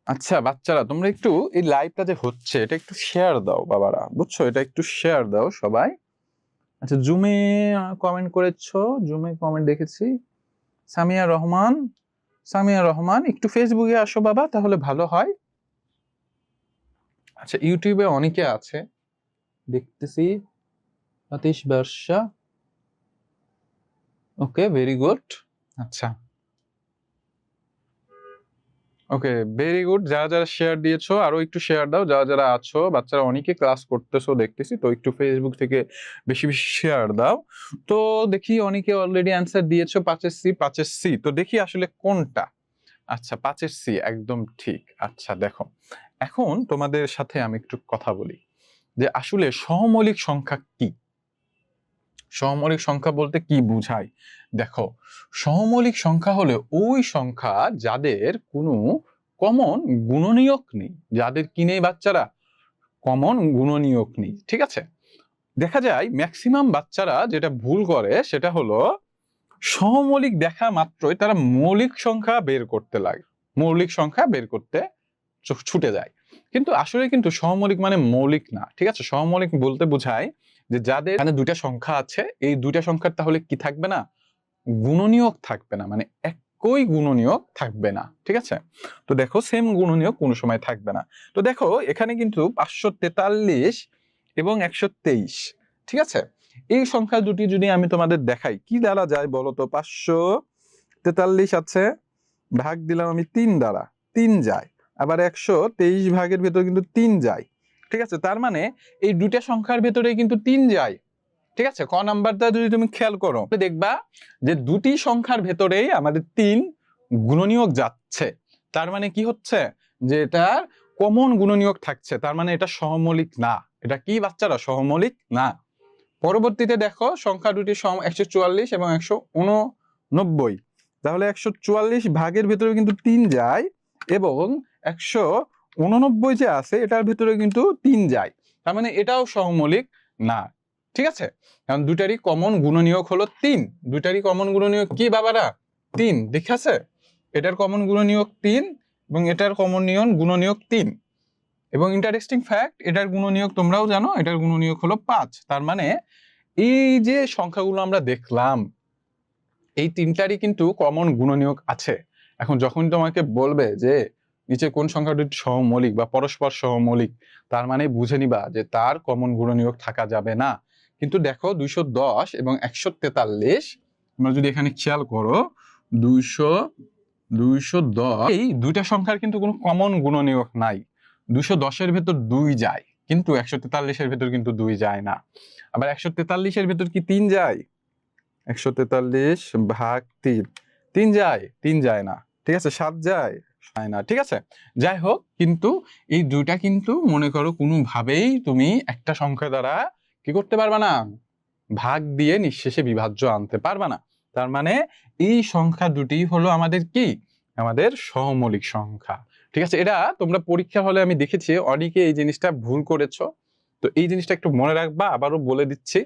আচ্ছা বাচ্চারা, তোমরা একটু এই লাইভটা যে হচ্ছে এটা একটু শেয়ার দাও বাবারা, বুঝছো? এটা একটু শেয়ার দাও সবাই। আচ্ছা, জুমে কমেন্ট করেছো, জুমে কমেন্ট দেখেছি। সামিয়া রহমান, সামিয়া রহমান একটু ফেসবুকে আসো বাবা, তাহলে ভালো হয়। আচ্ছা, ইউটিউবে অনেকে আছে দেখতেছি। আতিশ বর্ষা, ওকে, ভেরি গুড। আচ্ছা, ওকে, ভেরি গুড। যারা যারা শেয়ার দিয়েছো আরো একটু শেয়ার দাও। যারা যারা আছো বাচ্চারা অনেকে ক্লাস করতেছো দেখতেছি, তো একটু ফেসবুক থেকে বেশি বেশি শেয়ার দাও। তো দেখি অনেকে অলরেডি অ্যান্সার দিয়েছো ৫ এর সি, ৫ এর সি। তো দেখি আসলে কোনটা। আচ্ছা, ৫ এর সি একদম ঠিক। আচ্ছা দেখো, এখন তোমাদের সাথে আমি একটু কথা বলি যে আসলে সহমৌলিক সংখ্যা কি? সহমৌলিক সংখ্যা বলতে কি বুঝায়? দেখো, সহমৌলিক সংখ্যা হলো ওই সংখ্যা যাদের কোনো কমন গুণনীয়ক নেই। যাদের কি নেই বাচ্চারা? কমন গুণনীয়ক নেই। ঠিক আছে? দেখা যায় ম্যাক্সিমাম বাচ্চারা যেটা ভুল করে সেটা হলো সহমৌলিক দেখা মাত্রই তারা মৌলিক সংখ্যা বের করতে লাগে, মৌলিক সংখ্যা বের করতে ছুটে যায়। কিন্তু আসলে কিন্তু সহমৌলিক মানে মৌলিক না। ঠিক আছে? সহমৌলিক বলতে বোঝায় যে যাদের এখানে দুইটা সংখ্যা আছে, এই দুইটা সংখ্যার তাহলে কি থাকবে না? গুণনীয়ক থাকবে না, মানে একই গুণনীয়ক থাকবে না। ঠিক আছে? তো দেখো, সেম গুণনীয়ক কোনো সময় থাকবে না। তো দেখো এখানে কিন্তু ৫৪৩ এবং ১২৩। ঠিক আছে? এই সংখ্যা দুটি যদি আমি তোমাদের দেখাই কি দ্বারা যায় বলো তো? ৫৪৩ আছে, ভাগ দিলাম আমি ৩ দ্বারা, ৩ যায়। আবার ১২৩ ভাগের ভেতর কিন্তু ৩ যায়। ঠিক আছে? তার মানে এই দুইটা সংখ্যার ভেতরে কিন্তু ৩ যায়। ঠিক আছে? ক নাম্বারটা যদি তুমি খেয়াল করো দেখবা যে দুটি সংখ্যার ভেতরেই আমাদের ৩ গুণনীয়ক যাচ্ছে। তার মানে কি হচ্ছে? যে এটার কমন গুণনীয়ক থাকছে। তার মানে এটা সহমৌলিক না। এটা কি বাচ্চারা? সহমৌলিক না। পরবর্তীতে দেখো সংখ্যা দুটি ১৪৪ এবং ১৮৯। তাহলে ১৪৪ ভাগের ভেতরে কিন্তু ৩ যায় এবং ১৮৯ যে আছে এটার ভেতরে কিন্তু ৩ যায়। তার মানে এটাও সহমৌলিক না। ঠিক আছে, কারণ দুটারই কমন গুণনীয়ক হলো 3। দুটারই কমন গুণনীয়ক কি বাবারা? 3। দেখে আছে, এটার কমন গুণনীয়ক 3 এবং এটার কমন গুণনীয়ক 3। এবং ইন্টারেস্টিং ফ্যাক্ট, এটার গুণনীয়ক তোমরাও জানো, এটার গুণনীয়ক হলো 5। তার মানে এই যে সংখ্যাগুলো আমরা দেখলাম, এই তিনটারই কিন্তু কমন গুণনীয়ক আছে। এখন যখন তোমাকে বলবে যে নিচে কোন সংখ্যাটি সহমৌলিক বা পরস্পর সহমৌলিক, তার মানে বুঝে নিবা যে তার কমন গুণনীয়ক থাকা যাবে না। কিন্তু দেখো 210 এবং 143, তোমরা যদি এখানে খেয়াল করো, 210 এই দুইটা সংখ্যার কিন্তু কোনো কমন গুণনীয়ক নাই। 210-এর ভেতর 2 যায়, কিন্তু 143-এর ভেতর কিন্তু 2 যায় না। আবার 143-এর ভেতর কি 3 যায়? 143 ভাগ 3, 3 যায়? 3 যায় না। ঠিক আছে, 7 যায় না। ঠিক আছে, যাই হোক, কিন্তু এই দুইটা কিন্তু মনে করো কোনোভাবেই তুমি একটা সংখ্যা দ্বারা কি করতে পারবা না, ভাগ দিয়ে নিঃশেষে বিভাজ্য আনতে পারবা না। তার মানে এই সংখ্যা দুটি হলো আমাদের কি, আমাদের সহমৌলিক সংখ্যা। ঠিক আছে, এটা তোমরা পরীক্ষা হলে আমি দেখেছি অনেকে এই জিনিসটা ভুল করেছো। তো এই জিনিসটা একটু মনে রাখবা। আবারও বলে দিচ্ছি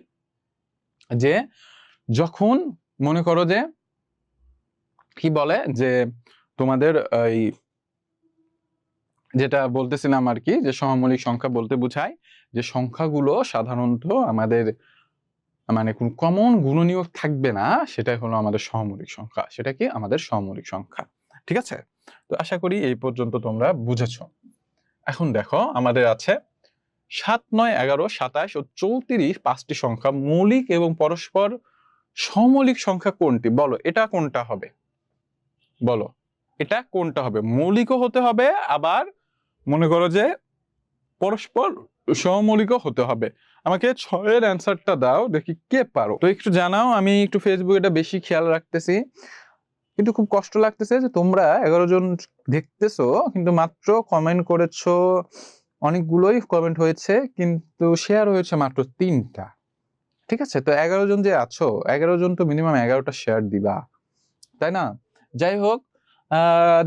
যে যখন মনে করো যে কি বলে যে তোমাদের এই যেটা বলতেছিলাম আর কি, যে সহমৌলিক সংখ্যা বলতে বোঝায় যে সংখ্যাগুলো সাধারণত আমাদের মানে কোন কমন গুণনীয়ক থাকবে না, সেটাই হলো আমাদের সহমৌলিক সংখ্যা। সেটা কি আমাদের সহমৌলিক সংখ্যা। ঠিক আছে, তো আশা করি এই পর্যন্ত তোমরা বুঝেছো। এখন দেখো আমাদের আছে 7, 9, 11, 27 ও 34 5টি সংখ্যা। মৌলিক এবং পরস্পর সমমৌলিক সংখ্যা কোনটি? বলো এটা কোনটা হবে? বলো এটা কোনটা হবে? মৌলিকও হতে হবে, আবার মনে করো যে পরস্পর সমমৌলিকও হতে হবে। আমাকে 6-এর অ্যান্সারটা দাও, দেখি কে পারো। তো একটু জানাও, আমি একটু ফেসবুকে এটা বেশি খেয়াল রাখতেছি, কিন্তু খুব কষ্ট লাগতেছে যে তোমরা 11 জন দেখতেছো কিন্তু মাত্র কমেন্ট করেছো, অনেকগুলোই কমেন্ট হয়েছে কিন্তু শেয়ার হয়েছে মাত্র 3টা। ঠিক আছে, তো 11 জন যে আছো, 11 জন তো মিনিমাম 11টা শেয়ার দিবা, তাই না? যাই হোক,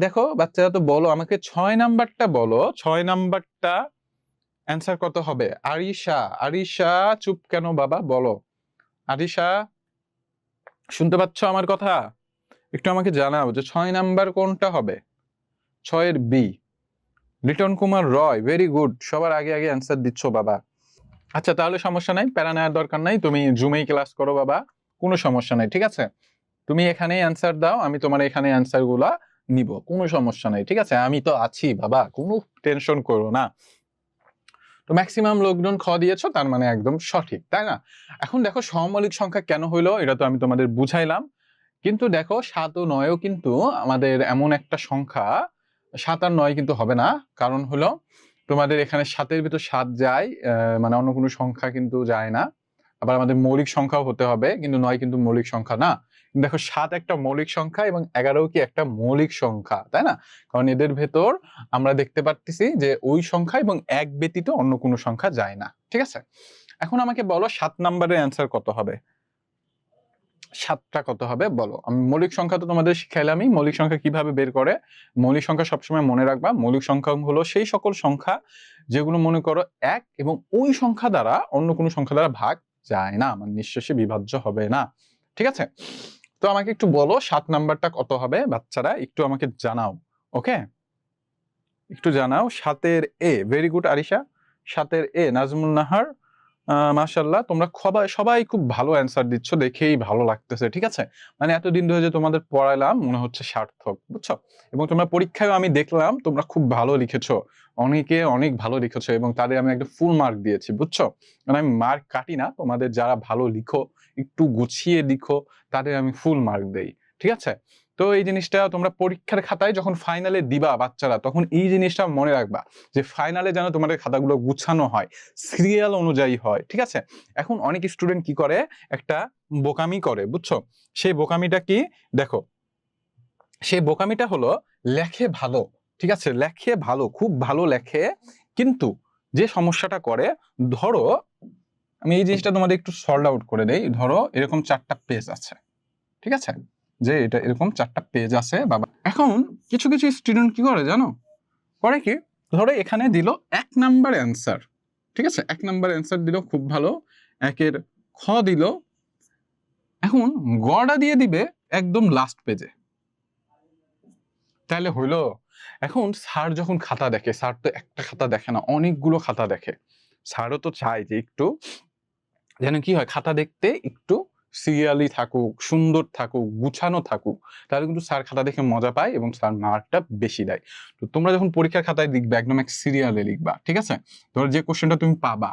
দেখো বাচ্চারা তো বলো, আমাকে 6 নাম্বারটা বলো, 6 নাম্বারটা অ্যান্সার কত হবে? আরিশা, আরিশা চুপ কেন বাবা, বলো। আরিশা শুনতে পাচ্ছ আমার কথা? একটু আমাকে জানাও যে 6 নাম্বার কোনটা হবে? 6-এর বি। লিটন কুমার রয়, ভেরি গুড, সবার আগে আগে অ্যান্সার দিচ্ছ বাবা। আচ্ছা তাহলে সমস্যা নাই, প্যারা নেওয়ার দরকার নাই, তুমি জুমেই ক্লাস করো বাবা, কোনো সমস্যা নাই। ঠিক আছে, তুমি এখানেই অ্যান্সার দাও, আমি তোমার এখানে অ্যান্সার গুলা নিব, কোনো সমস্যা নাই। ঠিক আছে, আমি তো আছি বাবা, কোনো টেনশন করো না। তো ম্যাক্সিমাম লোকজন খ দিয়েছো, তার মানে একদম সঠিক, তাই না? এখন দেখো সহমৌলিক সংখ্যা কেন হইলো, এটা তো আমি তোমাদের বুঝাইলাম। কিন্তু দেখো 7 ও 9ও কিন্তু আমাদের এমন একটা সংখ্যা, 7 আর 9 কিন্তু হবে না। কারণ হলো তোমাদের এখানে 7-এর ভিতর 7 যায়, মানে অন্য কোনো সংখ্যা কিন্তু যায় না। আবার আমাদের মৌলিক সংখ্যাও হতে হবে, কিন্তু 9 কিন্তু মৌলিক সংখ্যা না। দেখো 7 একটা মৌলিক সংখ্যা এবং 11ও কি একটা মৌলিক সংখ্যা, তাই না? কারণ এদের ভেতর আমরা দেখতে পাচ্ছি যে ওই সংখ্যা এবং 1 ব্যতীত অন্য কোনো সংখ্যা যায় না। ঠিক আছে, এখন আমাকে বলো 7 নাম্বারের অ্যান্সার কত হবে? 7টা কত হবে বলো। আমি মৌলিক সংখ্যা তো তোমাদের শিখাইলামই, মৌলিক সংখ্যা কিভাবে বের করে। মৌলিক সংখ্যা সবসময় মনে রাখবা, মৌলিক সংখ্যা হলো সেই সকল সংখ্যা যেগুলো মনে করো 1 এবং ওই সংখ্যা দ্বারা অন্য কোনো সংখ্যা দ্বারা ভাগ যায় না, মানে নিঃশেষে বিভাজ্য হবে না। ঠিক আছে, তো আমাকে একটু বলো 7 নাম্বারটা কত হবে বাচ্চারা, একটু আমাকে জানাও। ওকে, একটু জানাও। 7-এর এ, ভেরি গুড আরিশা। 7-এর এ, নাজমুল নাহার, মাশাআল্লাহ, তোমরা সবাই খুব ভালো অ্যান্সার দিচ্ছ, দেখেই ভালো লাগতেছে। ঠিক আছে, মানে এতদিন ধরে যে তোমাদের পড়াইলাম মনে হচ্ছে সার্থক, বুঝছো? এবং তোমরা পরীক্ষায় আমি দেখলাম তোমরা খুব ভালো লিখেছো, অনেকে অনেক ভালো লিখেছো এবং তাদের আমি একটা ফুল মার্ক দিয়েছি, বুঝছো? মানে আমি মার্ক কাটি না, তোমাদের যারা ভালো লিখো, একটু গুছিয়ে লিখো, তাদের আমি ফুল মার্ক দেই। ঠিক আছে, তো এই জিনিসটা তোমরা পরীক্ষার খাতায় যখন ফাইনালে দিবা বাচ্চারা, তখন এই জিনিসটা মনে রাখবা যে ফাইনালে যেন তোমাদের খাতাগুলো গুছানো হয়, সিরিয়াল অনুযায়ী হয়। ঠিক আছে, এখন অনেক স্টুডেন্ট কি করে, একটা বোকামি করে, বুঝছো? সেই বোকামিটা কি দেখো, সেই বোকামিটা হলো লেখে ভালো, ঠিক আছে, লেখে ভালো, খুব ভালো লেখে, কিন্তু যে সমস্যাটা করে, ধরো আমি এই জিনিসটা তোমাদের একটু সল্ট আউট করে দেই। ধরো এরকম 4টা পেজ আছে, ঠিক আছে, যে এটা এরকম 4টা পেজ আছে বাবা। এখন কিছু কিছু স্টুডেন্ট কি করে জানো, করে কি, ধরো এখানে দিল 1 নাম্বার অ্যান্সার, ঠিক আছে, 1 নাম্বার অ্যান্সার দিল, খুব ভালো, 1-এর খ দিল, এখন গড়া দিয়ে দিবে একদম লাস্ট পেজে। তাহলে হইলো, এখন স্যার যখন খাতা দেখে, স্যার তো একটা খাতা দেখে না, অনেকগুলো খাতা দেখে। স্যারও তো চায় যে একটু যেন কি হয়, খাতা দেখতে একটু সিরিয়ালি থাকুক, সুন্দর থাকুক, গুছানো থাকুক, তাহলে কিন্তু স্যার খাতা দেখে মজা পায় এবং স্যার মার্কটা বেশি দেয়। তো তোমরা যখন পরীক্ষার খাতায় লিখবা একদম এক সিরিয়ালে লিখবা, ঠিক আছে? তোমরা যে কোশ্চেনটা তুমি পাবা,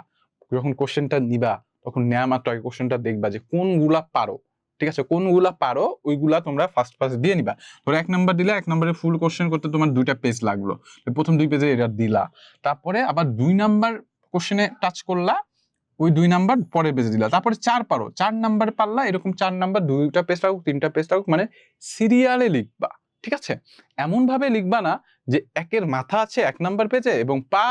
যখন কোশ্চেনটা নিবা তখন নেয়া মাত্র আগে কোশ্চেনটা দেখবা যে কোনগুলা পারো, ঠিক আছে? কোনগুলা পারো ওইগুলা তোমরা ফার্স্ট দিয়ে নিবা। ধরো 1 নাম্বার দিলে 1 নাম্বারের ফুল কোশ্চেন করতে তোমার 2টা পেজ লাগলো, প্রথম 2 পেজে এটা দিলা, তারপরে আবার 2 নাম্বার কোশ্চেনে টাচ করলা, ওই 2 নাম্বার পরে পেজে দিলা, তারপরে 4 পারো, 4 নাম্বার পারলা, এরকম 4 নাম্বার 2টা পেজ লাগুক 3টা পেজ লাগুক, মানে সিরিয়ালে লিখবা, ঠিক আছে? এমন ভাবে লিখবা না যে একের মাথা আছে 1 নাম্বার পেজে এবং পা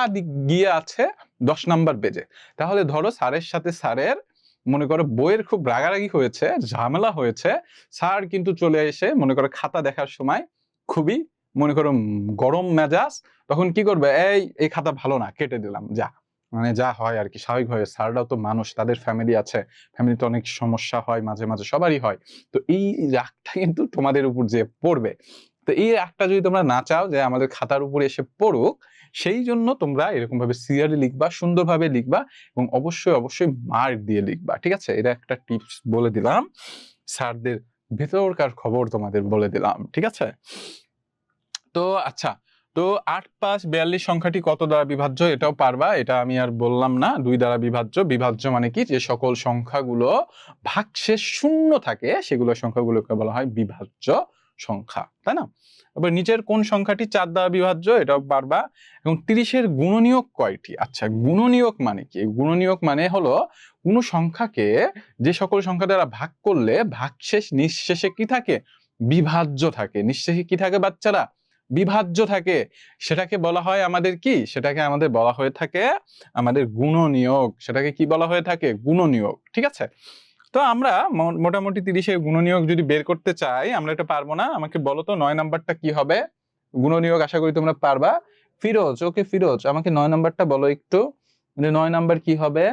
গিয়ে আছে 10 নাম্বার পেজে। তাহলে ধরো স্যারের সাথে স্যারের মনে করো বইয়ের খুব রাগারাগি হয়েছে, ঝামেলা হয়েছে, স্যার কিন্তু চলে এসে মনে করো খাতা দেখার সময় খুবই মনে করো গরম মেজাজ, তখন কি করবে, এই খাতা ভালো না, কেটে দিলাম, যা, মানে যা হয় আর কি স্বাভাবিকভাবে, স্যাররাও তো মানুষ, তাদের ফ্যামিলি আছে, ফ্যামিলিতে অনেক সমস্যা হয় মাঝে মাঝে, সবারই হয়। তো এই রাগটা কিন্তু তোমাদের উপর যে পড়বে, তো এই রাগটা যদি তোমরা না চাও যে আমাদের খাতার উপরে এসে পড়ুক, সেই জন্য তোমরা এরকম ভাবে সিরিয়ালি লিখবা, সুন্দরভাবে লিখবা এবং অবশ্যই অবশ্যই মার্ক দিয়ে লিখবা, ঠিক আছে? এটা একটা টিপস বলে দিলাম, স্যারদের ভেতরকার খবর তোমাদের বলে দিলাম, ঠিক আছে? তো আচ্ছা, তো 8, 5, 42 সংখ্যাটি কত দ্বারা বিভাজ্য এটাও পারবা, এটা আমি আর বললাম না। 2 দ্বারা বিভাজ্য। বিভাজ্য মানে কি, যে সকল সংখ্যাগুলো ভাগশেষ শূন্য থাকে সেগুলো সংখ্যাগুলোকে বলা হয় বিভাজ্য সংখ্যা, তাই না? এবার নিচের কোন সংখ্যাটি 4 দ্বারা বিভাজ্য এটাও পারবা। এবং 30-এর গুণনীয়ক কয়টি? আচ্ছা, গুণনীয়ক মানে কি? গুণনীয়ক মানে হলো কোন সংখ্যাকে যে সকল সংখ্যা দ্বারা ভাগ করলে ভাগশেষ নিঃশেষে কি থাকে, বিভাজ্য থাকে। নিঃশেষে কি থাকে বাচ্চারা, বিভাজ্য থাকে, সেটাকে বলা হয় আমাদের কি, সেটাকে আমাদের বলা হয়ে থাকে আমাদের গুণনীয়ক। সেটাকে কি বলা হয়ে থাকে, গুণনীয়ক, ঠিক আছে? তো আমরা মোটামুটি 30-এর গুণনীয়ক যদি বের করতে চাই, আমরা এটা পারবো না, আমাকে বলো তো 9 নাম্বারটা কি হবে গুণনীয়ক, আশা করি তোমরা পারবা। ফিরোজ, ওকে ফিরোজ, আমাকে 9 নাম্বারটা বলো একটু, মানে 9 নাম্বার কি হবে?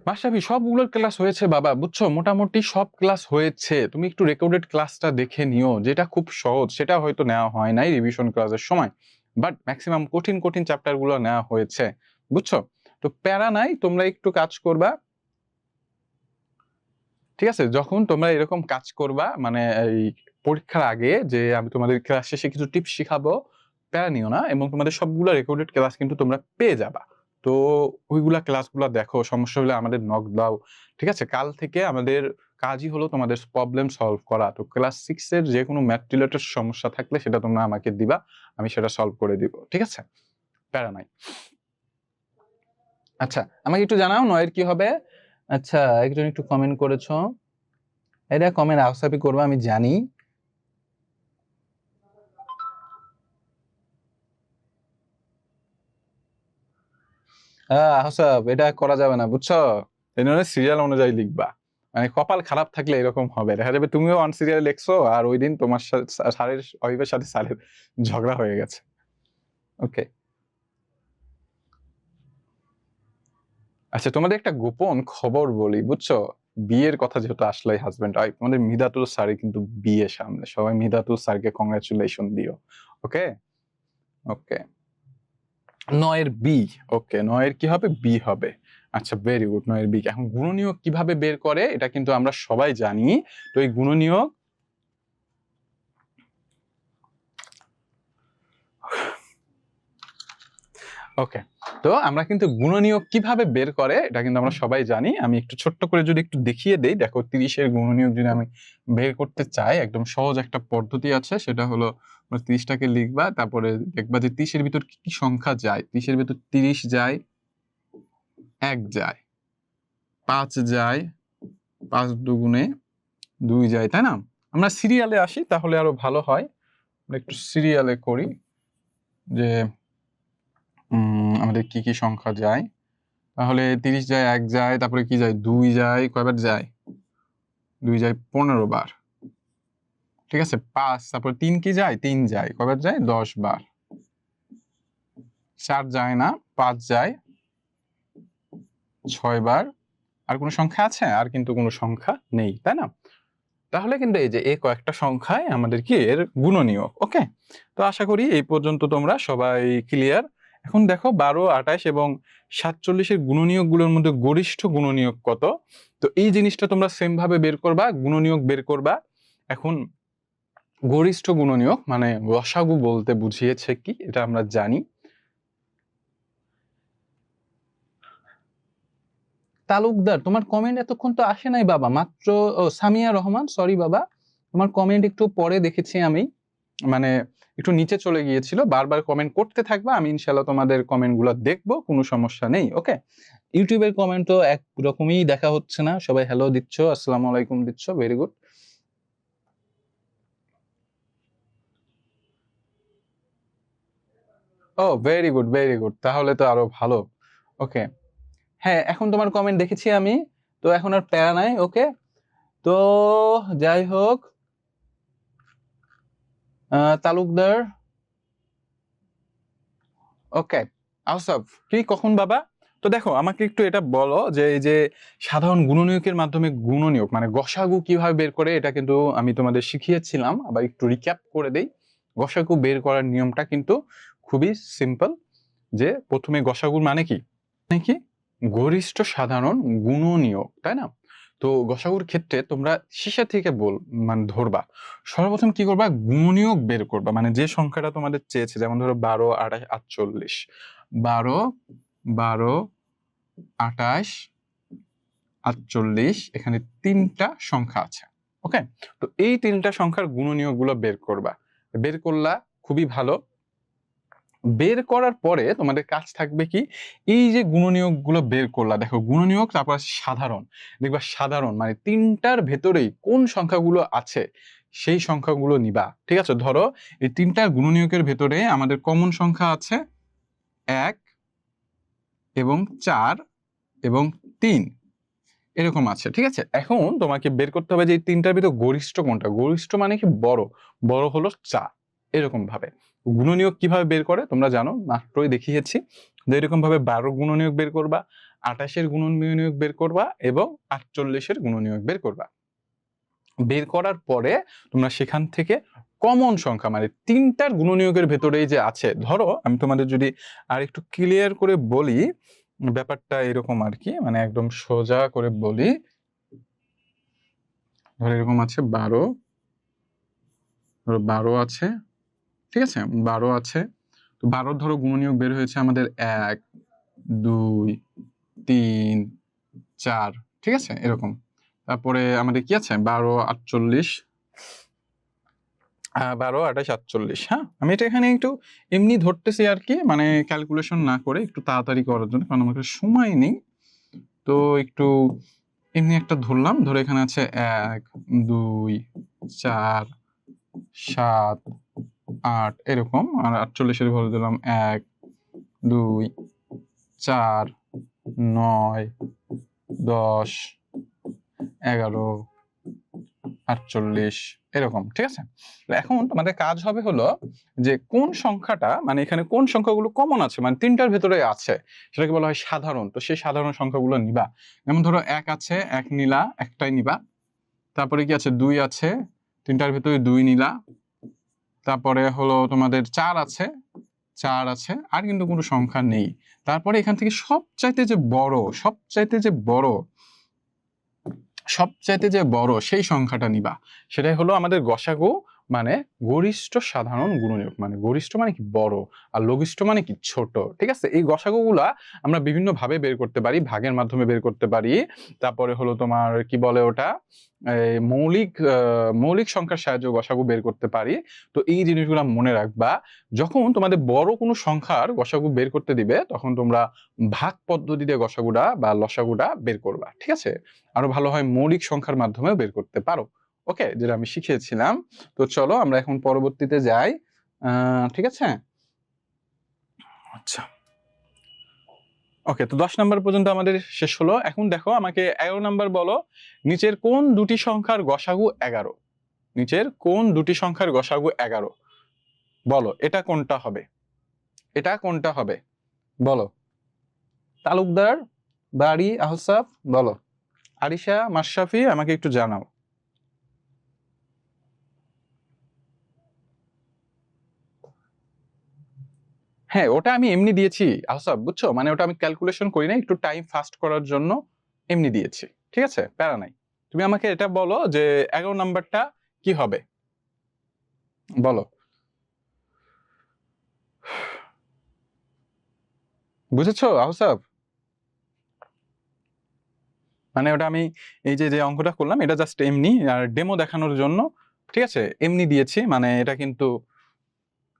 মাশরাফি, সবগুলোর ক্লাস হয়েছে বাবা, বুঝছো, মোটামুটি সব ক্লাস হয়েছে, তুমি একটু রেকর্ডেড ক্লাসটা দেখে নিও, যেটা খুব সহজ সেটা হয়তো নেওয়া হয় নাই রিভিশন ক্লাসের সময়, বাট ম্যাক্সিমাম কঠিন কঠিন চ্যাপ্টার গুলো নেওয়া হয়েছে, বুঝছো? তো প্যারা নাই, তোমরা একটু কাজ করবা, ঠিক আছে? যখন তোমরা এরকম কাজ করবা, মানে এই পরীক্ষার আগে যে আমি তোমাদের ক্লাস শেষে কিছু টিপস শিখাবো, প্যারা নিও না, এবং তোমাদের সবগুলো রেকর্ডেড ক্লাস কিন্তু তোমরা পেয়ে যাবা। তো ওইগুলা ক্লাসগুলো দেখো, সমস্যা হলে আমাদের নক দাও, ঠিক আছে? কাল থেকে আমাদের কাজই হলো তোমাদের প্রবলেম সলভ করা। তো ক্লাস 6 এর যে কোনো ম্যাথ রিলেটেড সমস্যা থাকলে সেটা তোমরা আমাকে দিবা, আমি সেটা সলভ করে দিব, ঠিক আছে? প্যারা নাই। আচ্ছা, আমাকে একটু জানাও 9 এর কি হবে? আচ্ছা, একজন একটু কমেন্ট করেছো, এটা কমেন্ট আউসাপি করবে আমি জানি। আহসাব, এটা করা যাবে না, বুঝছো? এই জন্য সিরিয়াল অনুযায়ী লিখবা, মানে কপাল খারাপ থাকলে এরকম হবে, দেখা যাবে তুমিও অন সিরিয়াল লিখছো আর ওই দিন তোমার স্যারের অহিবের সাথে স্যারের ঝগড়া হয়ে গেছে। ওকে, আচ্ছা, তোমাদের একটা গোপন খবর বলি, বুঝছো? বিয়ের কথা যেহেতু আসলে হাজবেন্ড ওয়াইফ, আমাদের মিদাতুল স্যার কিন্তু বিয়ে সামনে, সবাই মিদাতুল স্যারকে কংগ্রাচুলেশন দিও। ওকে ওকে, 9 এর বি, ওকে 9 এর কি হবে, বি হবে। আচ্ছা, ভেরি গুড, 9 এর বি। এখন গুণনীয়ক কিভাবে বের করে এটা কিন্তু আমরা সবাই জানি। তো এই গুণনীয়ক, ওকে, তো আমরা কিন্তু গুণনীয়ক কিভাবে বের করে এটা কিন্তু আমরা সবাই জানি। আমি একটু ছোট্ট করে যদি একটু দেখিয়ে দেই, দেখো 30-এর গুণনীয়ক যদি আমি বের করতে চাই, একদম সহজ একটা পদ্ধতি আছে, সেটা হলো 30টাকে লিখবা, তারপরে দেখবা যে 30-এর ভিতর কি কি সংখ্যা যায়। 30-এর ভিতর 30 যায়, 1 যায়, 5 যায়, 5 দুগুণে 2 যায়, তাই না? আমরা সিরিয়ালে আসি তাহলে আরো ভালো হয়, আমরা একটু সিরিয়ালে করি যে আমাদের কি কি সংখ্যা যায়। তাহলে 30 যায়, 1 যায়, তারপরে কি যায়, 2 যায়, কয়বার যায়, 2 যায় 15 বার, ঠিক আছে? 5, তারপরে 3 কি যায়, 3 যায়, কয়বার যায়, 10 বার। 4 যায় না, 5 যায় 6 বার, আর কোনো সংখ্যা আছে? আর কিন্তু কোনো সংখ্যা নেই, তাই না? তাহলে কিন্তু এই যে এই কয়েকটা সংখ্যায় আমাদের কি এর গুণনীয়ক। ওকে, তো আশা করি এই পর্যন্ত তোমরা সবাই ক্লিয়ার। এখন দেখো 12, 28 এবং 47 এর গুণনীয়কগুলোর মধ্যে গরিষ্ঠ গুণনীয়ক কত। তো এই জিনিসটা তোমরা সেম ভাবে বের করবা, গুণনীয়ক বের করবা। এখন গরিষ্ঠ গুণনীয়ক মানে লসাগু বলতে বুঝিয়েছে কি এটা আমরা জানি। তালুকদার, তোমার কমেন্ট এতক্ষণ তো আসে নাই বাবা, মাত্র সামিয়া রহমান, সরি বাবা, তোমার কমেন্ট একটু পরে দেখেছি আমি, মানে একটু নিচে চলে গিয়েছিল। বারবার কমেন্ট করতে থাকবা, আমি ইনশাল্লাহ তোমাদের কমেন্ট গুলো দেখবো, কোনো সমস্যা নেই। ওকে, ইউটিউবের কমেন্ট তো একরকমই দেখা হচ্ছে না, সবাই হ্যালো দিচ্ছ, আসসালামু আলাইকুম দিচ্ছ, ভেরি গুড। ও ভেরি গুড, ভেরি গুড, তাহলে তো আরো ভালো। ওকে, হ্যাঁ এখন তোমার কমেন্ট দেখেছি আমি, তো এখন আর প্যারা নাই। ওকে, তো যাই হোক, তালুকদার, ওকে, আউসাফ কি কখন বাবা? তো দেখো আমাকে একটু এটা বলো যে এই যে সাধারণ গুণনীয়কের মাধ্যমে গুণনীয়ক মানে গসাগু কিভাবে বের করে, এটা কিন্তু আমি তোমাদের শিখিয়েছিলাম, আবার একটু রিক্যাপ করে দেই। গসাগু বের করার নিয়মটা কিন্তু খুবই সিম্পল, যে প্রথমে গসাগুর মানে কি, মানে কি গরিষ্ঠ সাধারণ গুণনীয়ক, তাই না? তো গসাগুর ক্ষেত্রে তোমরা শেষে থেকে মানে ধরবা, সর্বপ্রথম কি করবা, গুণনীয়ক বের করবা, মানে যে সংখ্যাটা তোমাদের চেয়েছে, যেমন ধরো 12, 28, 48, 12, 12, 28, 48, এখানে তিনটা সংখ্যা আছে। ওকে, তো এই তিনটা সংখ্যার গুণনীয়ক গুলো বের করবা, বের করলা খুবই ভালো। বের করার পরে তোমাদের কাজ থাকবে কি, এই যে গুণনীয়ক গুলো বের করলা, দেখো গুণনীয়ক, তারপর সাধারণ, দেখবা সাধারণ মানে তিনটার ভেতরেই কোন সংখ্যাগুলো আছে সেই সংখ্যাগুলো নিবা। ঠিক আছে, ধরো এই তিনটা গুণনীয়কের ভেতরে আমাদের কমন সংখ্যা আছে 1 এবং 4 এবং 3, এরকম আছে। ঠিক আছে, এখন তোমাকে বের করতে হবে যে এই তিনটার ভিতর গরিষ্ঠ কোনটা। গরিষ্ঠ মানে কি বড়, বড় হলো 4, এরকম ভাবে। গুণনীয়ক কিভাবে বের করে তোমরা জানো, মাত্রই দেখিয়েছি যে এরকম ভাবে 12 গুণনীয়ক বের করবা, 28-এর গুণনীয়ক বের করবা এবং 48-এর গুণনীয়ক বের করবা। বের করার পরে তোমরা সেখান থেকে কমন সংখ্যা মানে তিনটার গুণনীয়কের ভেতরেই যে আছে, ধরো আমি তোমাদের যদি আর একটু ক্লিয়ার করে বলি ব্যাপারটা এরকম আর কি, মানে একদম সোজা করে বলি, ধরো এরকম আছে 12, ধরো 12 আছে, ঠিক আছে 12 আছে, তো 12 ধরো গুণনীয়ক বের হয়েছে আমাদের 1, 2, 3, 4, ঠিক আছে এরকম। তারপরে আমাদের কি আছে 12, 48, 12, 28, 48। হ্যাঁ, আমি এটা এখানে একটু এমনি ধরতেছি আর কি, মানে ক্যালকুলেশন না করে একটু তাড়াতাড়ি করার জন্য, কারণ আমার কাছে সময় নেই। তো একটু এমনি একটা ধরলাম, ধরে এখানে আছে 1, 2, 4, 7, 8 এরকম, আর 48-এর ভরে দিলাম 1, 2, 4, 9, 10, 11, 48 এরকম। ঠিক আছে, এখন তোমাদের কাজ হবে হলো যে কোন সংখ্যাটা, মানে এখানে কোন সংখ্যাগুলো কমন আছে, মানে তিনটার ভেতরে আছে, সেটাকে বলা হয় সাধারণ। তো সেই সাধারণ সংখ্যাগুলো নিবা, যেমন ধরো 1 আছে, 1 নিলা, একটাই নিবা। তারপরে কি আছে 2 আছে, তিনটার ভেতরে 2 নিলা। তারপরে হলো তোমাদের 4 আছে, 4 আছে, আর কিন্তু কোনো সংখ্যা নেই। তারপরে এখান থেকে সবচাইতে যে বড়, সবচাইতে যে বড় সেই সংখ্যাটা নিবা, সেটাই হলো আমাদের গসাগু, মানে গরিষ্ঠ সাধারণ গুণনীয়ক। মানে গরিষ্ঠ মানে কি বড়, আর লঘিষ্ঠ মানে কি ছোট। ঠিক আছে, এই গসাগু গুলা আমরা বিভিন্ন ভাবে বের করতে পারি, ভাগের মাধ্যমে বের করতে পারি, তারপরে হলো তোমার কি বলে ওটা, মৌলিক সংখ্যার সাহায্যে গসাগু বের করতে পারি। তো এই জিনিসগুলো মনে রাখবা, যখন তোমাদের বড় কোনো সংখ্যার গসাগু বের করতে দিবে, তখন তোমরা ভাগ পদ্ধতিতে গসাগুটা বা লসাগুটা বের করবা। ঠিক আছে, আরো ভালো হয় মৌলিক সংখ্যার মাধ্যমেও বের করতে পারো। ওকে, যেটা আমি শিখিয়েছিলাম। তো চলো আমরা এখন পরবর্তীতে যাই। ঠিক আছে, আচ্ছা ওকে, তো 10 নাম্বার পর্যন্ত আমাদের শেষ হলো। এখন দেখো আমাকে 11 নাম্বার বলো, নিচের কোন দুটি সংখ্যার গসাগু 11? নিচের কোন দুটি সংখ্যার গসাগু 11 বলো, এটা কোনটা হবে, এটা কোনটা হবে বলো। তালুকদার, বাড়ি, আহসাফ, বলো। আরিশা, মাশরাফি আমাকে একটু জানাও। হ্যাঁ, ওটা আমি এমনি দিয়েছি আহসাব, বুঝছো? মানে ওটা আমি ক্যালকুলেশন করি নাই, একটু টাইম ফাস্ট করার জন্য এমনি দিয়েছি। ঠিক আছে, প্যারা নাই। তুমি আমাকে এটা বলো যে 11 নাম্বারটা কি হবে, বলো। বুঝেছো আহসাব? মানে ওটা আমি এই যে অঙ্কটা করলাম এটা জাস্ট এমনি আর ডেমো দেখানোর জন্য, ঠিক আছে, এমনি দিয়েছি। মানে এটা কিন্তু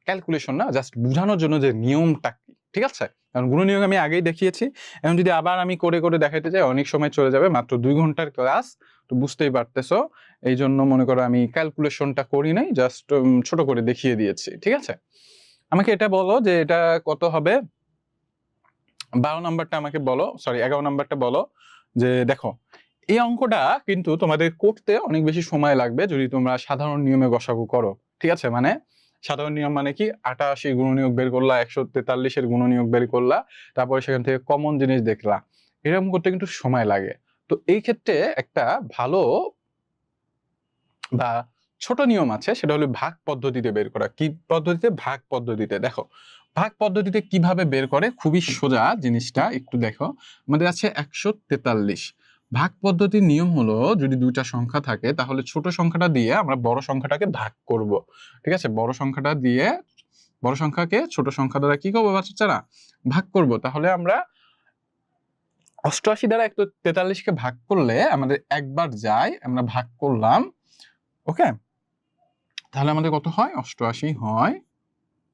ক্যালকুলেশন না, জাস্ট বোঝানোর জন্য যে নিয়মটা কি, ঠিক আছে? কারণ গুণ নিয়ম আমি আগেই দেখিয়েছি, এখন যদি আবার আমি করে করে দেখাইতে যাই অনেক সময় চলে যাবে, মাত্র 2 ঘন্টার ক্লাস, তো বুঝতেই পারতেছো। এই জন্য মনে করো আমি ক্যালকুলেশনটা করি নাই, জাস্ট ছোট করে দেখিয়ে দিয়েছি, ঠিক আছে? আমাকে এটা বলো যে এটা কত হবে। 12 নাম্বারটা আমাকে বলো, সরি 11 নাম্বারটা বলো। যে দেখো, এই অঙ্কটা কিন্তু তোমাদের করতে অনেক বেশি সময় লাগবে যদি তোমরা সাধারণ নিয়মে গসাগু করো, ঠিক আছে? মানে সাধারণ নিয়ম মানে কি, 88 গুণনীয়ক বের করলা, 143 এর গুণনীয়ক বের করলা, তারপরে সেখান থেকে কমন জিনিস দেখলা, এরকম করতে কিন্তু সময় লাগে। তো এই ক্ষেত্রে একটা ভালো বা ছোট নিয়ম আছে, সেটা হলো ভাগ পদ্ধতিতে বের করা। কি পদ্ধতিতে? ভাগ পদ্ধতিতে। দেখো ভাগ পদ্ধতিতে কিভাবে বের করে, খুবই সোজা জিনিসটা, একটু দেখো। আমাদের আছে 143। ভাগ পদ্ধতির নিয়ম হলো যদি দুইটা সংখ্যা থাকে তাহলে ছোট সংখ্যাটা দিয়ে আমরা বড় সংখ্যাটাকে ভাগ করব, ঠিক আছে? বড় সংখ্যাটা দিয়ে বড় সংখ্যাকে ছোট সংখ্যা দ্বারা কি করবো বাচ্চারা? ভাগ করব। তাহলে আমরা 88 দ্বারা 143 কে ভাগ করলে আমাদের একবার যায়, আমরা ভাগ করলাম, ওকে? তাহলে আমাদের কত হয়? 88 হয়।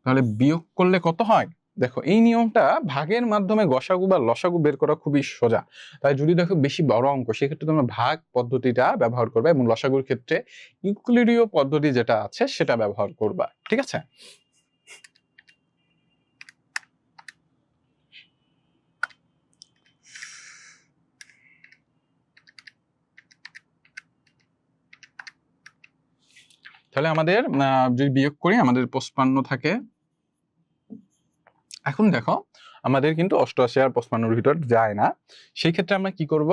তাহলে বিয়োগ করলে কত হয়? দেখো এই নিয়মটা ভাগের মাধ্যমে গসাগু বা লসাগু বের করা খুবই সোজা। তাই যদি দেখো বেশি বড় অঙ্ক, সেক্ষেত্রে তোমরা ভাগ পদ্ধতিটা ব্যবহার করবে, এবং লসাগুর ক্ষেত্রে ইউক্লিডীয় পদ্ধতি যেটা আছে সেটা ব্যবহার করবা, ঠিক আছে? তাহলে আমাদের যদি বিয়োগ করি আমাদের 55 থাকে। এখন দেখো আমাদের কিন্তু 88 আর 55 ভিতর যায় না। সেই ক্ষেত্রে আমরা কি করব?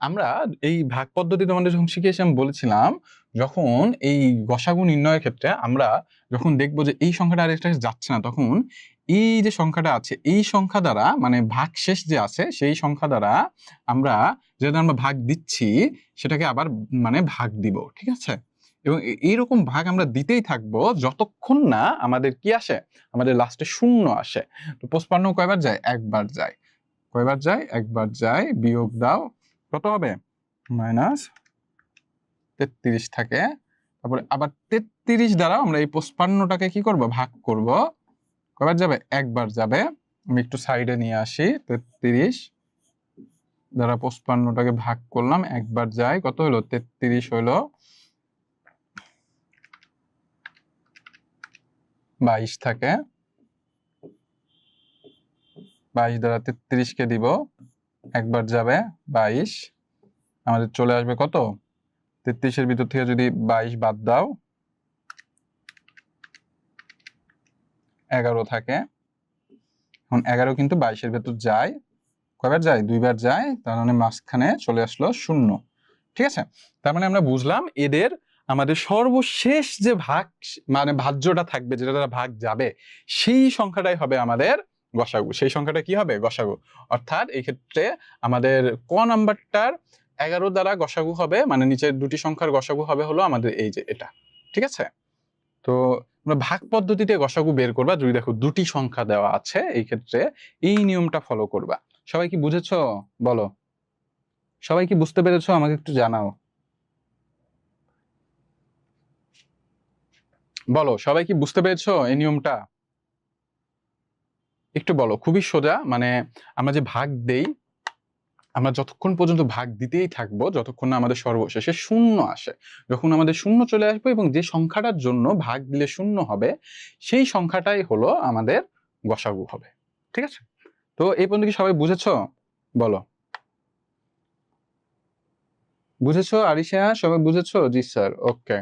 আমরা এই ভাগ পদ্ধতি তোমাদের যখন শিখিয়েছি আমি বলেছিলাম, যখন এই গসাগু নির্ণয়ের ক্ষেত্রে আমরা যখন দেখব যে এই সংখ্যাটা আরেকটা যাচ্ছে না, তখন এই যে সংখ্যাটা আছে এই সংখ্যা দ্বারা, মানে ভাগ শেষ যে আছে সেই সংখ্যা দ্বারা আমরা যেটা আমরা ভাগ দিচ্ছি সেটাকে আবার মানে ভাগ দিব, ঠিক আছে? এবং এইরকম ভাগ আমরা দিতেই থাকবো যতক্ষণ না আমাদের কি আসে, আমাদের লাস্টে শূন্য আসে। তো 55 কয়বার যায়? একবার যায়। কয়বার যায়? একবার যায়। বিয়োগ দাও, কত হবে? -33 থাকে। তারপরে আবার 33 দ্বারা আমরা এই 55টাকে কি করব? ভাগ করব। কয়বার যাবে? একবার যাবে। আমি একটু সাইডে নিয়ে আসি। 33 দ্বারা 55টাকে ভাগ করলাম, একবার যায়, কত হলো? 33 হলো 22 থাকে। 22 দ্বারা 33কে দিব, একবার যাবে 22, আমাদের চলে আসবে কত? 33-এর ভিতর থেকে যদি 22 বাদ দাও 11 থাকে। এখন 11 কিন্তু 22-এর ভেতর যায়, কয়বার যায়? দুইবার যায়, তার মানে মাঝখানে চলে আসলো শূন্য, ঠিক আছে? তার মানে আমরা বুঝলাম এদের আমাদের সর্বশেষ যে ভাগ, মানে ভাজ্যটা থাকবে যেটা দ্বারা ভাগ যাবে, সেই সংখ্যাটাই হবে আমাদের গসাগু। সেই সংখ্যাটা কি হবে? গসাগু। অর্থাৎ এই ক্ষেত্রে আমাদের ক নাম্বারটার 11 দ্বারা গসাগু হবে, মানে নিচের দুটি সংখ্যার গসাগু হবে হলো আমাদের এই যে এটা, ঠিক আছে? তো আমরা ভাগ পদ্ধতিতে গসাগু বের করবা যদি দেখো দুটি সংখ্যা দেওয়া আছে, এই ক্ষেত্রে এই নিয়মটা ফলো করবা। সবাই কি বুঝেছো? বলো, সবাই কি বুঝতে পেরেছো? আমাকে একটু জানাও। বলো সবাই কি বুঝতে পেরেছো এই নিয়মটা? একটু বলো। খুবই সোজা, মানে আমরা যে ভাগ দেই, আমরা যতক্ষণ পর্যন্ত ভাগ দিতেই থাকবো যতক্ষণ না আমাদের সর্বশেষে শূন্য আসে। যখন আমাদের শূন্য চলে আসবে এবং যে সংখ্যাটার জন্য ভাগ দিলে শূন্য হবে, সেই সংখ্যাটাই হলো আমাদের গসাগু হবে, ঠিক আছে? তো এই পর্যন্ত কি সবাই বুঝেছো? বলো, বুঝেছো? আরিশা, সবাই বুঝেছো? জি স্যার, ওকে।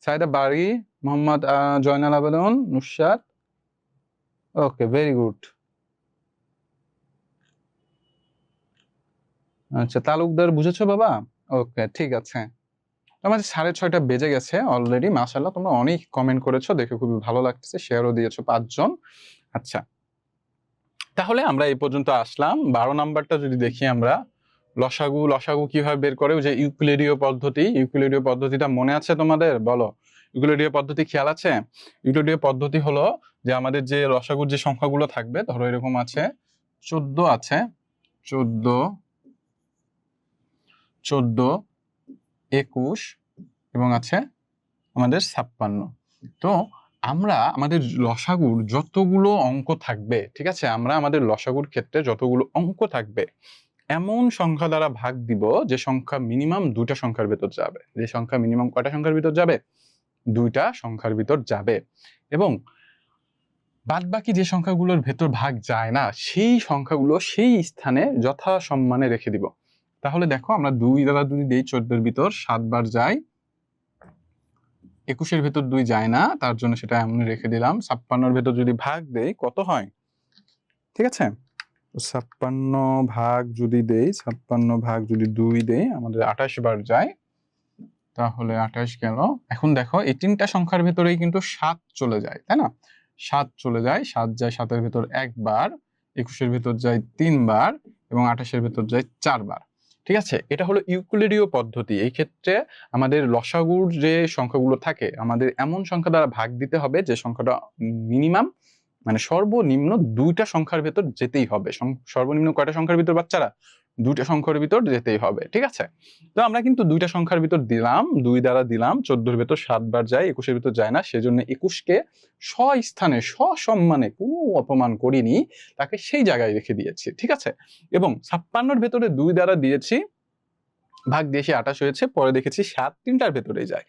সাইদা বাড়ি, মোহাম্মদ জয়নাল আবেদন, নুসরাত, ওকে, ভেরি গুড। আচ্ছা তালুকদার বুঝেছো বাবা? ওকে, ঠিক আছে। আমাদের 6:30 বেজে গেছে অলরেডি। মাশাআল্লাহ তোমরা অনেক কমেন্ট করেছো, দেখে খুবই ভালো লাগতেছে। শেয়ারও দিয়েছো 5 জন। আচ্ছা, তাহলে আমরা এই পর্যন্ত আসলাম। 12 নাম্বারটা যদি দেখি আমরা, লসাগু কিভাবে বের করে? ওই যে ইউক্লিডীয় পদ্ধতি। ইউক্লিডীয় পদ্ধতিটা মনে আছে তোমাদের? বলো, ইউক্লিডীয় পদ্ধতি খেয়াল আছে? ইউক্লিডীয় পদ্ধতি হলো যে আমাদের যে লসাগুর যে সংখ্যাগুলো থাকবে, ধরো এরকম আছে 14 আছে, 14, 21 এবং আছে আমাদের 56। তো আমরা আমাদের লসাগুর যতগুলো অঙ্ক থাকবে, ঠিক আছে, আমরা আমাদের লসাগুর ক্ষেত্রে যতগুলো অঙ্ক থাকবে এমন সংখ্যা দ্বারা ভাগ দিব যে সংখ্যা মিনিমাম 2টা সংখ্যার ভিতর যাবে। যে সংখ্যা মিনিমাম কয়টা সংখ্যার ভিতর যাবে? 2টা সংখ্যার ভিতর যাবে। এবং বাদবাকি যে সংখ্যাগুলোর ভেতর ভাগ যায় না, সেই সংখ্যাগুলো সেই স্থানে যথাসম্মানে রেখে দিব। তাহলে দেখো, আমরা 2 দ্বারা যদি দেই 14-এর ভিতর 7 বার যায়, 21-এর ভেতর 2 যায় না, তার জন্য সেটা এমন রেখে দিলাম। 56-এর ভেতর যদি ভাগ দেই কত হয়? ঠিক আছে, 56 ভাগ যদি দেই, 56 ভাগ যদি 2 দেই, আমাদের 28 বার যায়। তাহলে 28 গেল। এখন দেখো এই 3টা সংখ্যার ভেতরেই কিন্তু 7 চলে যায়, তাই না? 7 চলে যায়, 7 যায় 7-এর ভেতর 1 বার, 21-এর ভেতর যায় 3 বার এবং 28-এর ভেতর যায় 4 বার। ঠিক আছে, এটা হলো ইউক্লিডীয় পদ্ধতি। এই ক্ষেত্রে আমাদের লসাগুর যে সংখ্যাগুলো থাকে, আমাদের এমন সংখ্যা দ্বারা ভাগ দিতে হবে যে সংখ্যাটা মিনিমাম, মানে সর্বনিম্ন 2টা সংখ্যার ভেতর যেতেই হবে। সর্বনিম্ন কয়টা সংখ্যার ভিতর বাচ্চারা? 2টা সংখ্যার ভিতর যেতেই হবে। ঠিক আছে, তো আমরা কিন্তু 2টা সংখ্যার ভিতর দিলাম, 2 দ্বারা দিলাম। 14-এর ভেতর 7 বার যায়, 21-এর ভিতর যায় না, সেজন্য 21-কে স্বস্থানে সসম্মানে কোনো অপমান করিনি, তাকে সেই জায়গায় রেখে দিয়েছি। ঠিক আছে, এবং 56-এর ভেতরে 2 দ্বারা দিয়েছি, ভাগ দিয়েছি 28 হয়েছে, পরে দেখেছি 7 3টার ভেতরেই যায়।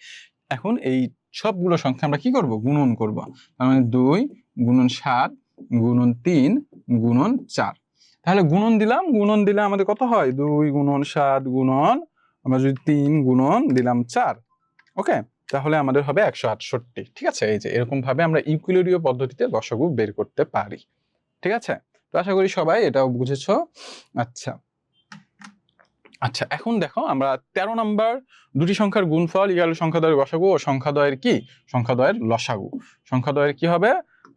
এখন এই সবগুলো সংখ্যা আমরা কি করব? গুণন করব। তার মানে 2 গুণন 7 গুণন 3 গুণন 4। তাহলে গুণন দিলাম, গুণন দিলে আমাদের কত হয়? 2 গুণন 7 গুণন, আমরা যদি 3 গুণন দিলাম 4, ওকে, তাহলে আমাদের হবে 168। ঠিক আছে, এই যে এরকম ভাবে আমরা ইউক্লিডীয় পদ্ধতিতে লসাগু বের করতে পারি। ঠিক আছে, তো আশা করি সবাই এটাও বুঝেছো। আচ্ছা আচ্ছা, এখন দেখো আমরা 13 নাম্বার, দুটি সংখ্যার গুণফল ইকুয়াল সংখ্যাদ্বয়ের লসাগু ও সংখ্যাদ্বয়ের কি? সংখ্যাদ্বয়ের লসাগু। সংখ্যাদ্বয়ের কি হবে?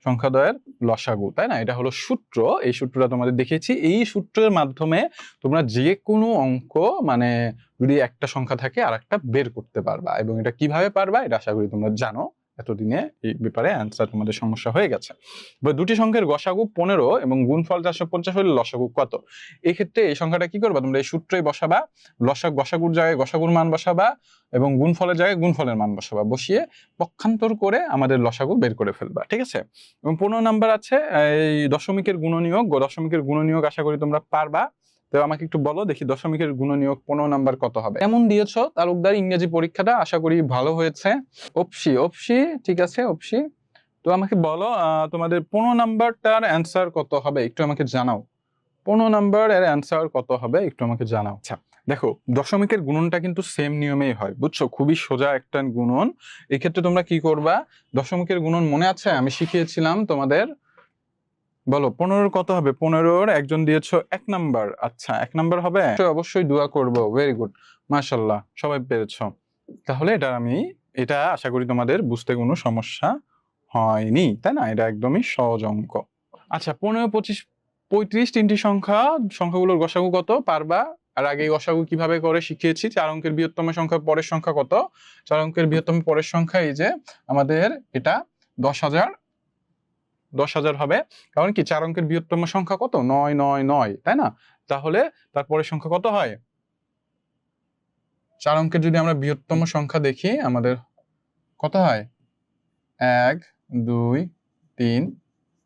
সংখ্যাদ্বয়ের লসাগু, তাই না? এটা হলো সূত্র। এই সূত্রটা তোমাদের দেখিয়েছি। এই সূত্রের মাধ্যমে তোমরা যে কোনো অঙ্ক, মানে যদি একটা সংখ্যা থাকে আর একটা বের করতে পারবা। এবং এটা কিভাবে পারবা, এটা আশা করি তোমরা জানো। এতদিনে এই ব্যাপারে অ্যান্সার তোমাদের সমস্যা হয়ে গেছে। দুটি সংখ্যার গসাগু 15 এবং গুণফল 450 হলে লসাগু কত? এই ক্ষেত্রে এই সংখ্যাটা কি করবা? তোমরা এই সূত্রেই বসাবা, গসাগুর জায়গায় গসাগুর মান বসাবা এবং গুণফলের জায়গায় গুণফলের মান বসাবা। বসিয়ে পক্ষান্তর করে আমাদের লসাগু বের করে ফেলবা। ঠিক আছে, এবং 15 নাম্বার আছে এই দশমিকের গুণনীয়ক। দশমিকের গুণনীয়ক আশা করি তোমরা পারবা। তো আমাকে একটু বলো দেখি, দশমিকের গুণনীয়ক 15 নাম্বার কত হবে? কেমন দিয়েছো তালুকদার ইংরেজি পরীক্ষাটা? আশা করি ভালো হয়েছে। অপসি, ঠিক আছে অপসি। তো আমাকে বলো তোমাদের 15 নাম্বারটার অ্যান্সার কত হবে, একটু আমাকে জানাও। 15 নাম্বার এর অ্যান্সার কত হবে একটু আমাকে জানাও। আচ্ছা দেখো, দশমিকের গুণনটা কিন্তু সেম নিয়মেই হয়, বুঝছো? খুবই সোজা একটা গুণন। এই ক্ষেত্রে তোমরা কি করবা? দশমিকের গুণন মনে আছে আমি শিখিয়েছিলাম তোমাদের? বলো 15 কত হবে? 15 একজন দিয়েছো 1 নাম্বার। আচ্ছা 1 নাম্বার হবে, অবশ্যই দোয়া করব। ভেরি গুড, মাশাআল্লাহ, সবাই পেরেছো। তাহলে এটা আশা করি তোমাদের বুঝতে কোনো সমস্যা হয়নি, তাই না? এটা একদমই সহজ অঙ্ক। আচ্ছা 15 25 35 তিনটি সংখ্যাগুলোর গসাগু কত পারবা? আর আগে গসাগু কিভাবে করে শিখিয়েছি। 4 অঙ্কের বৃহত্তম সংখ্যা পরের সংখ্যা কত? 4 অঙ্কের বৃহত্তম পরের সংখ্যা এই যে আমাদের এটা 10,000 হবে। কারণ কি 4 অঙ্কের বৃহত্তম সংখ্যা কত? 999, তাই না? তাহলে তারপরের সংখ্যা কত হয়? 4 অঙ্কের যদি আমরা বৃহত্তম সংখ্যা দেখি, আমাদের কত হয়? 1 2 3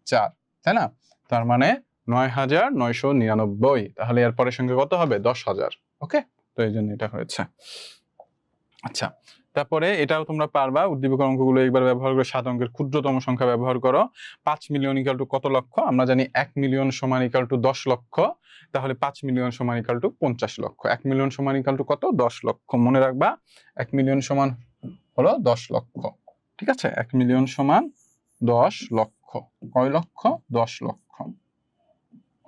4, তাই না? তার মানে 9,999। তাহলে এর পরের সংখ্যা কত হবে? 10,000। ওকে, তো এই জন্য এটা হয়েছে। আচ্ছা, তারপরে এটাও তোমরা পারবা। উদ্দীপকের অঙ্কগুলো একবার ব্যবহার করে 7 অঙ্কের ক্ষুদ্রতম সংখ্যা ব্যবহার করো। 5 মিলিয়ন ইকুয়াল টু কত লক্ষ? আমরা জানি 1 মিলিয়ন সমান ইকুয়াল টু 10 লক্ষ। তাহলে 5 মিলিয়ন সমান ইকুয়াল টু 50 লক্ষ। 1 মিলিয়ন সমান ইকুয়াল টু কত? 10 লক্ষ। মনে রাখবা 1 মিলিয়ন সমান হলো 10 লক্ষ। ঠিক আছে, 1 মিলিয়ন সমান 10 লক্ষ। কয় লক্ষ? 10 লক্ষ।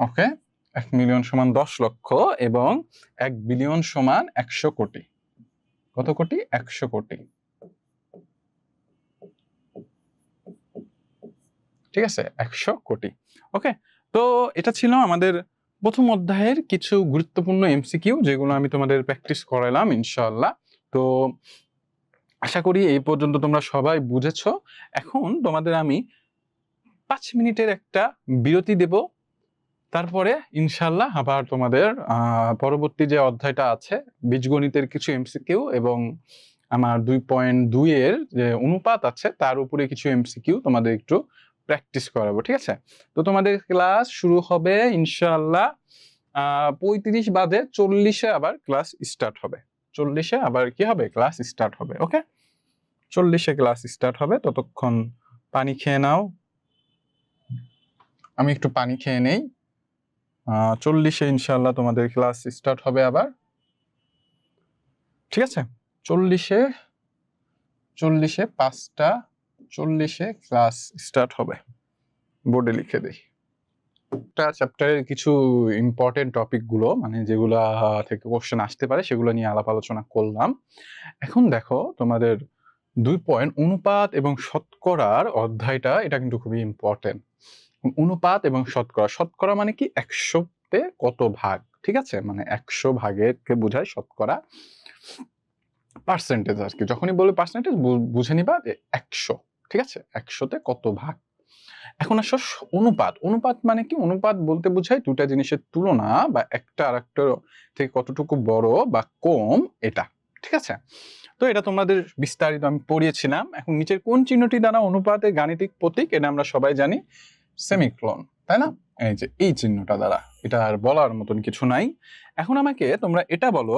ওকে, 1 মিলিয়ন সমান 10 লক্ষ এবং 1 বিলিয়ন সমান 100 কোটি। কত কোটি? 100 কোটি। ঠিক আছে, 100 কোটি। ওকে, তো এটা ছিল আমাদের প্রথম অধ্যায়ের কিছু গুরুত্বপূর্ণ এমসিকিউ, যেগুলো আমি তোমাদের প্র্যাকটিস করালাম ইনশাআল্লাহ। তো আশা করি এই পর্যন্ত তোমরা সবাই বুঝেছো। এখন তোমাদের আমি 5 মিনিটের একটা বিরতি দেব, তারপরে ইনশাআল্লাহ আবার তোমাদের পরবর্তী যে অধ্যায়টা আছে বীজগণিতের কিছু এমসিকিউ এবং আমার 2.2 এর যে অনুপাত আছে তার উপরে কিছু এমসিকিউ তোমাদের একটু প্র্যাকটিস করাবো। ঠিক আছে, তো তোমাদের ক্লাস শুরু হবে ইনশাআল্লাহ 35 বাজে, 40-এ আবার ক্লাস স্টার্ট হবে। 40-এ আবার কি হবে? ক্লাস স্টার্ট হবে। ওকে, 40-এ ক্লাস স্টার্ট হবে। ততক্ষণ পানি খেয়ে নাও, আমি একটু পানি খেয়ে নেই। 40-এ ইনশাআল্লাহ তোমাদের ক্লাস স্টার্ট হবে আবার। ঠিক আছে, 40-এ 5টা 40-এ ক্লাস স্টার্ট হবে। বোর্ডে লিখে দেই। চ্যাপ্টারের কিছু ইম্পর্টেন্ট টপিক গুলো, মানে যেগুলা থেকে কোশ্চেন আসতে পারে, সেগুলো নিয়ে আলাপ আলোচনা করলাম। এখন দেখো তোমাদের 2 পয়েন্ট অনুপাত এবং শতকরার অধ্যায়টা, এটা কিন্তু খুবই ইম্পর্টেন্ট। অনুপাত এবং শতকরা, শতকরা মানে কি? 100-তে কত ভাগ। ঠিক আছে, মানে 100 ভাগেরকে বোঝায় শতকরা, পার্সেন্টেজ আর কি। যখনই বলবে পার্সেন্টেজ বুঝে নিবা যে 100। ঠিক আছে, 100-তে কত ভাগ। এখন আসো অনুপাত। অনুপাত মানে কি? অনুপাত বলতে বোঝায় দুটা জিনিসের তুলনা, বা একটা আরেকটা থেকে কতটুকু বড় বা কম, এটা। ঠিক আছে, তো এটা তোমাদের বিস্তারিত আমি পড়িয়েছিলাম। এখন নিচের কোন চিহ্নটি দ্বারা অনুপাতের গাণিতিক প্রতীক? এটা আমরা সবাই জানি, সেমিকোলন, তাই না? এই যে এই চিহ্নটা দ্বারা, এটা আর বলার মতন কিছু নাই। এখন আমাকে তোমরা এটা বলো,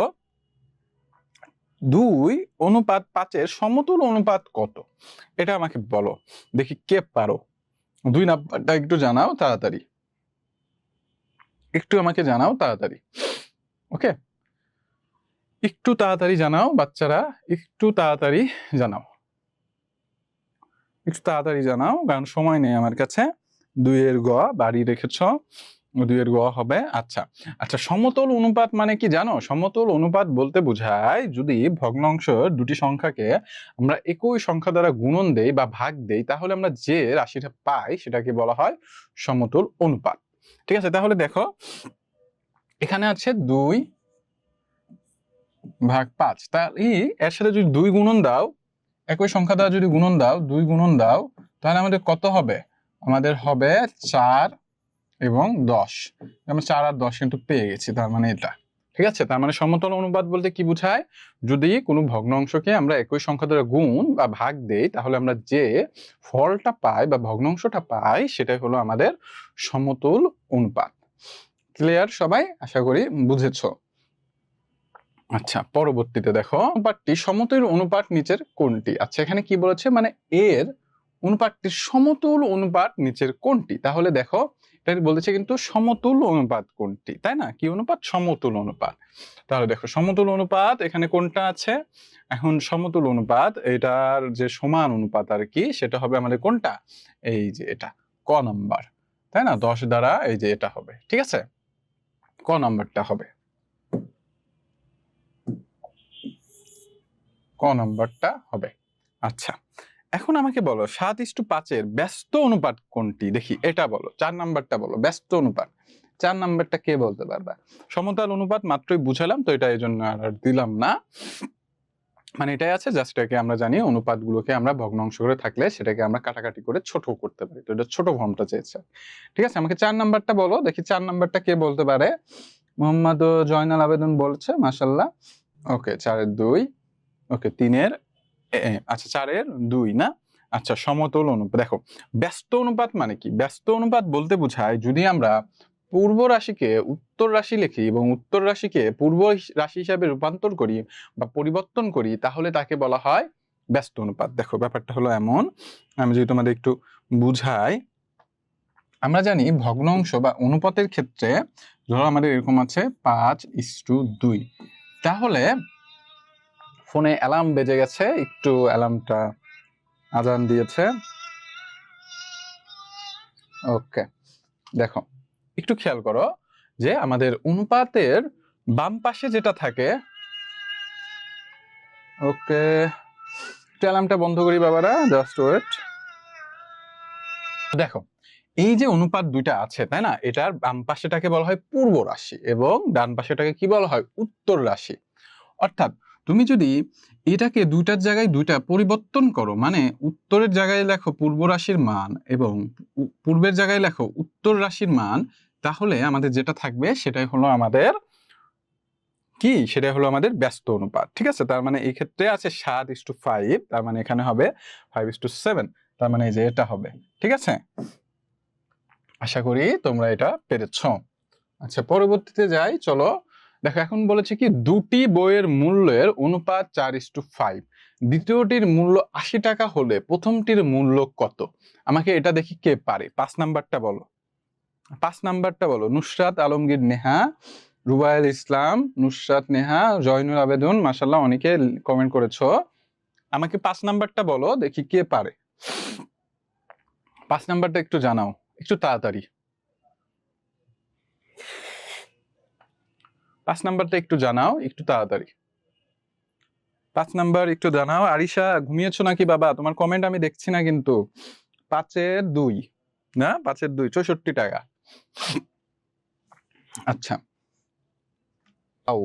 2:5 সমতুল অনুপাত কত? এটা আমাকে বলো, দেখি কে পারো। 2 নাম্বারটা একটু জানাও তাড়াতাড়ি, একটু আমাকে জানাও তাড়াতাড়ি। ওকে, একটু তাড়াতাড়ি জানাও বাচ্চারা, একটু তাড়াতাড়ি জানাও, একটু তাড়াতাড়ি জানাও, কারণ সময় নেই আমার কাছে। 2-এর গ বাড়ি রেখেছ, 2-এর গ হবে। আচ্ছা আচ্ছা, সমতল অনুপাত মানে কি জানো? সমতল অনুপাত বলতে বোঝায় যদি ভগ্নাংশ দুটি সংখ্যাকে আমরা একই সংখ্যা দ্বারা গুণন দেই বা ভাগ দেই, তাহলে আমরা যে রাশিটা পাই সেটাকে বলা হয় সমতল অনুপাত। ঠিক আছে, তাহলে দেখো এখানে আছে 2/5, তার এর সাথে যদি 2 গুণন দাও, একই সংখ্যা দ্বারা যদি গুণন দাও, 2 গুণন দাও, তাহলে আমাদের কত হবে? আমাদের হবে 4 এবং 10। আমরা 4 আর 10 কিন্তু পেয়ে গেছি, তার মানে এটা। ঠিক আছে, তার মানে সমতল অনুপাত বলতে কি বোঝায়? যদি কোনো ভগ্নাংশকে আমরা একই সংখ্যা দ্বারা গুণ বা ভাগ দেই, তাহলে আমরা যে ফলটা পাই বা ভগ্নাংশটা পাই, সেটাই হলো আমাদের সমতল অনুপাত। ক্লিয়ার সবাই? আশা করি বুঝেছো। আচ্ছা, পরবর্তীতে দেখো, অনুপাতটি সমতুল অনুপাত নিচের কোনটি? আচ্ছা, এখানে কি বলেছে, মানে এর অনুপাতটির সমতুল অনুপাত নিচের কোনটি? তাহলে দেখো এটা বলেছে কিন্তু সমতুল অনুপাত কোনটি, তাই না? কি অনুপাত? সমতুল অনুপাত। তাহলে দেখো সমতুল অনুপাত এখানে কোনটা আছে? এখন সমতুল অনুপাত, এটার যে সমান অনুপাত আর কি, সেটা হবে আমাদের কোনটা? এই যে এটা, ক নাম্বার, তাই না? 10 দ্বারা এই যে এটা হবে। ঠিক আছে, ক নাম্বারটা হবে, ক নাম্বারটা হবে। আচ্ছা, এখন আমাকে বলো 7:5 ব্যস্ত অনুপাত কোনটি? দেখি এটা বলো, 4 নাম্বারটা বলো, ব্যস্ত অনুপাত 4 নাম্বারটা কে বলতে পারবা? সমতল অনুপাত মাত্রই বুঝালাম, তো এটা এই জন্য আর দিলাম না, মানে এটাই আছে, জাস্ট এটাকে আমরা জানি অনুপাতগুলোকে আমরা ভগ্নাংশ করে থাকলে সেটাকে আমরা কাটাকাটি করে ছোট করতে পারি, তো এটা ছোট ফর্মটা চেয়েছে। ঠিক আছে, আমাকে 4 নাম্বারটা বলো, দেখি 4 নাম্বারটা কে বলতে পারে? মোহাম্মদ জয়নাল আবেদন বলছে, মাশাআল্লাহ। ওকে, 4-এর 2, ওকে 3-এর আচ্ছা 4-এর 2 না? আচ্ছা, সমতল অনুপাত। দেখো ব্যস্ত অনুপাত মানে কি? ব্যস্ত অনুপাত বলতে বোঝায় যদি আমরা পূর্ব রাশিকে উত্তর রাশি লিখি এবং উত্তর রাশিকে পূর্ব রাশি হিসাবে রূপান্তর করি বা পরিবর্তন করি, তাহলে তাকে বলা হয় ব্যস্ত অনুপাত। দেখো ব্যাপারটা হলো এমন, আমি যদি তোমাদের একটু বুঝাই। আমরা জানি ভগ্নাংশ বা অনুপাতের ক্ষেত্রে ধরো আমাদের এরকম আছে 5:2, তাহলে ফোনে অ্যালার্ম বেজে গেছে, একটু অ্যালার্মটা আজান দিয়েছে। ওকে, দেখো একটু খেয়াল করো যে আমাদের অনুপাতের বাম পাশে যেটা থাকে, ওকে অ্যালার্মটা বন্ধ করি বাবারা, জাস্ট ওয়েট। দেখো এই যে অনুপাত দুইটা আছে তাই না, এটার বাম পাশেটাকে বলা হয় পূর্ব রাশি এবং ডান পাশেটাকে কি বলা হয় উত্তর রাশি। অর্থাৎ তুমি যদি এটাকে দুইটার জায়গায় দুইটা পরিবর্তন করো, মানে উত্তরের জায়গায় লেখো পূর্ব রাশির মান এবং পূর্বের জায়গায় লেখো উত্তর রাশির মান, তাহলে আমাদের যেটা থাকবে সেটাই হলো আমাদের কি, সেটাই হলো আমাদের ব্যস্ত অনুপাত। ঠিক আছে, তার মানে এই ক্ষেত্রে আছে 7:5, তার মানে এখানে হবে 5:7, তার মানে এই যে এটা হবে। ঠিক আছে, আশা করি তোমরা এটা পেরেছ। আচ্ছা পরবর্তীতে যাই, চলো দেখো এখন বলেছে কি দুটি বইয়ের মূল্যের অনুপাত 4:5, দ্বিতীয়টির মূল্য 80 টাকা হলে প্রথমটির মূল্য কত? আমাকে এটা দেখি কে পারে। 5 নাম্বারটা বলো, 5 নাম্বারটা বলো। নুসরাত আলমগীর নেহা, রুবায়েল ইসলাম, নুসরাত নেহা, জয়নুল আবেদন, মাশাআল্লাহ অনেকে কমেন্ট করেছো। আমাকে 5 নাম্বারটা বলো দেখি কে পারে। 5 নাম্বারটা একটু জানাও, একটু তাড়াতাড়ি। 5 নাম্বারটা একটু জানাও, একটু তাড়াতাড়ি। 5 নাম্বার একটু জানাও। আরিশা ঘুমিয়েছো নাকি বাবা? তোমার কমেন্ট আমি দেখছি না কিন্তু। 5-2 না, 5-2 64 টাকা। আচ্ছা ও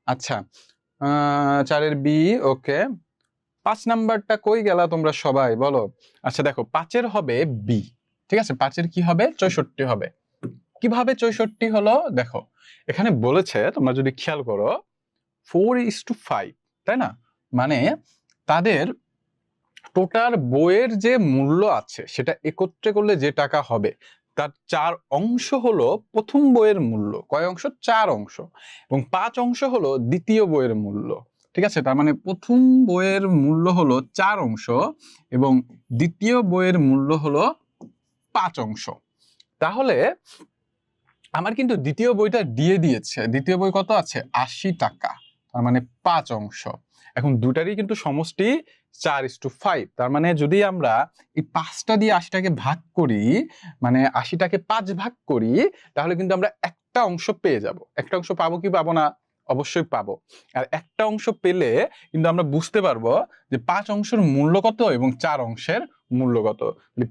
আচ্ছা, 4-এর বি, ওকে। 5 নাম্বারটা কই গেলা তোমরা সবাই বলো। আচ্ছা দেখো 5-এর হবে বি, ঠিক আছে, 5-এর কি হবে 64 হবে। কিভাবে 64 হলো দেখো, এখানে বলেছে তোমরা যদি খেয়াল করো 4:5, তাই না, মানে তাদের টোটাল বইয়ের যে মূল্য আছে সেটা একত্রে করলে যে টাকা হবে তার 4 অংশ হলো প্রথম বইয়ের মূল্য। কয় অংশ? 4 অংশ। এবং 5 অংশ হলো দ্বিতীয় বইয়ের মূল্য। ঠিক আছে, তার মানে প্রথম বইয়ের মূল্য হলো 4 অংশ এবং দ্বিতীয় বইয়ের মূল্য হলো 5 অংশ। তাহলে আমার কিন্তু দ্বিতীয় বইটা দিয়ে দিয়েছে, দ্বিতীয় বই কত আছে 80 টাকা, তার মানে 5 অংশ। এখন দুটারই কিন্তু সমষ্টি 4:5, তার মানে যদি আমরা এই 5টা দিয়ে 80টাকে ভাগ করি, মানে 80টাকে 5 ভাগ করি, তাহলে কিন্তু আমরা একটা অংশ পেয়ে যাব। একটা অংশ পাবো কি পাবো না? অবশ্যই পাবো। আর একটা অংশ পেলে কিন্তু আমরা বুঝতে পারবো যে 5 অংশের মূল্য কত এবং 4 অংশের মূল্য কত।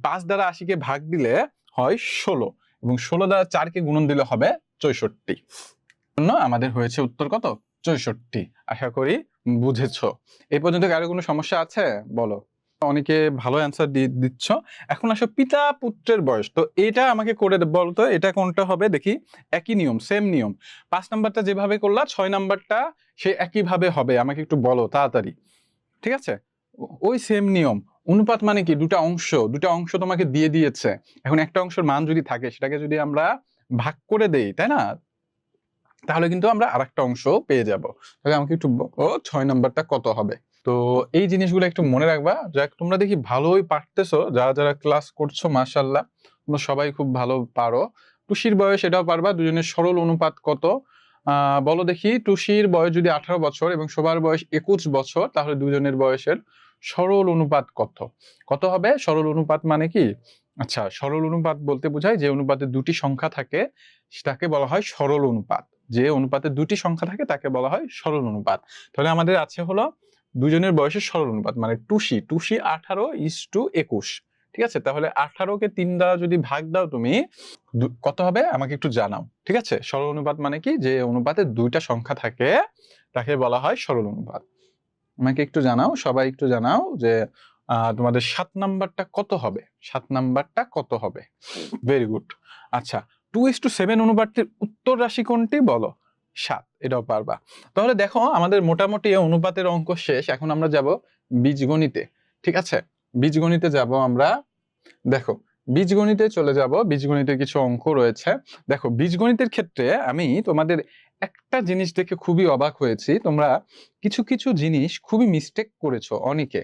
5 দ্বারা 80কে ভাগ দিলে হয় 16 এবং 16 দ্বারা 4কে গুণন দিলে হবে 64। জন্য আমাদের হয়েছে উত্তর কত? 64। আশা করি বুঝেছো। এই পর্যন্ত কারো কোনো সমস্যা আছে বলো। অনেকে ভালো অ্যান্সার দিচ্ছ। এখন আসো পিতা পুত্রের বয়স, তো এটা আমাকে করে বলতো এটা কোনটা হবে দেখি। একই নিয়ম, সেম নিয়ম। 5 নাম্বারটা যেভাবে করলা 6 নাম্বারটা সে একই ভাবে হবে, আমাকে একটু বলো তাড়াতাড়ি। ঠিক আছে, ওই সেম নিয়ম। অনুপাত মানে কি দুটা অংশ, দুটা অংশ তোমাকে দিয়ে দিয়েছে। এখন একটা অংশের মান যদি থাকে সেটাকে যদি আমরা ভাগ করে দেই, তাই না, তাহলে কিন্তু আমরা আরেকটা অংশ পেয়ে যাব। তাহলে আমাকে একটু 6 নাম্বারটা কত হবে। তো এই জিনিসগুলো একটু মনে রাখবা। যাক তোমরা দেখি ভালোই পারতেছো, যারা যারা ক্লাস করছো মাশাআল্লাহ তোমরা সবাই খুব ভালো পারো। টুসির বয়স এটাও পারবা। দুজনের সরল অনুপাত কত বলো দেখি। টুসির বয়স যদি 18 বছর এবং শোভার বয়স 21 বছর, তাহলে দুজনের বয়সের সরল অনুপাত কত? কত হবে? সরল অনুপাত মানে কি? আচ্ছা সরল অনুপাত বলতে বোঝায় যে অনুপাতে দুটি সংখ্যা থাকে সেটাকে বলা হয় সরল অনুপাত। যে অনুপাতে দুটি সংখ্যা থাকে তাকে বলা হয় সরল অনুপাত। তাহলে আমাদের আছে হলো দুজনের বয়সের সরল অনুপাত, মানে টুসি 18:21। ঠিক আছে, তাহলে 18কে 3 দ্বারা যদি ভাগ দাও তুমি কত হবে আমাকে একটু জানাও। ঠিক আছে, সরল অনুপাত মানে কি? যে অনুপাতে দুইটা সংখ্যা থাকে তাকে বলা হয় সরল অনুপাত। আমাকে একটু জানাও, সবাই একটু জানাও যে তোমাদের 7 নাম্বারটা কত হবে? 7 নাম্বারটা কত হবে? Very good. আচ্ছা 2:7 অনুপাতটির উত্তর রাশি কোনটি বলো? 7, এটাও পারবা। তাহলে দেখো আমাদের মোটামুটি অনুপাতের অঙ্ক শেষ। এখন আমরা যাব বীজগণিতে। ঠিক আছে, বীজগণিতে যাব আমরা। দেখো বীজগণিতে চলে যাব। বীজগণিতে কিছু অঙ্ক রয়েছে। দেখো বীজগণিতের ক্ষেত্রে আমি তোমাদের একটা জিনিস দেখে খুবই অবাক হয়েছি। তোমরা কিছু কিছু জিনিস খুবই মিস্টেক করেছো অনেকে।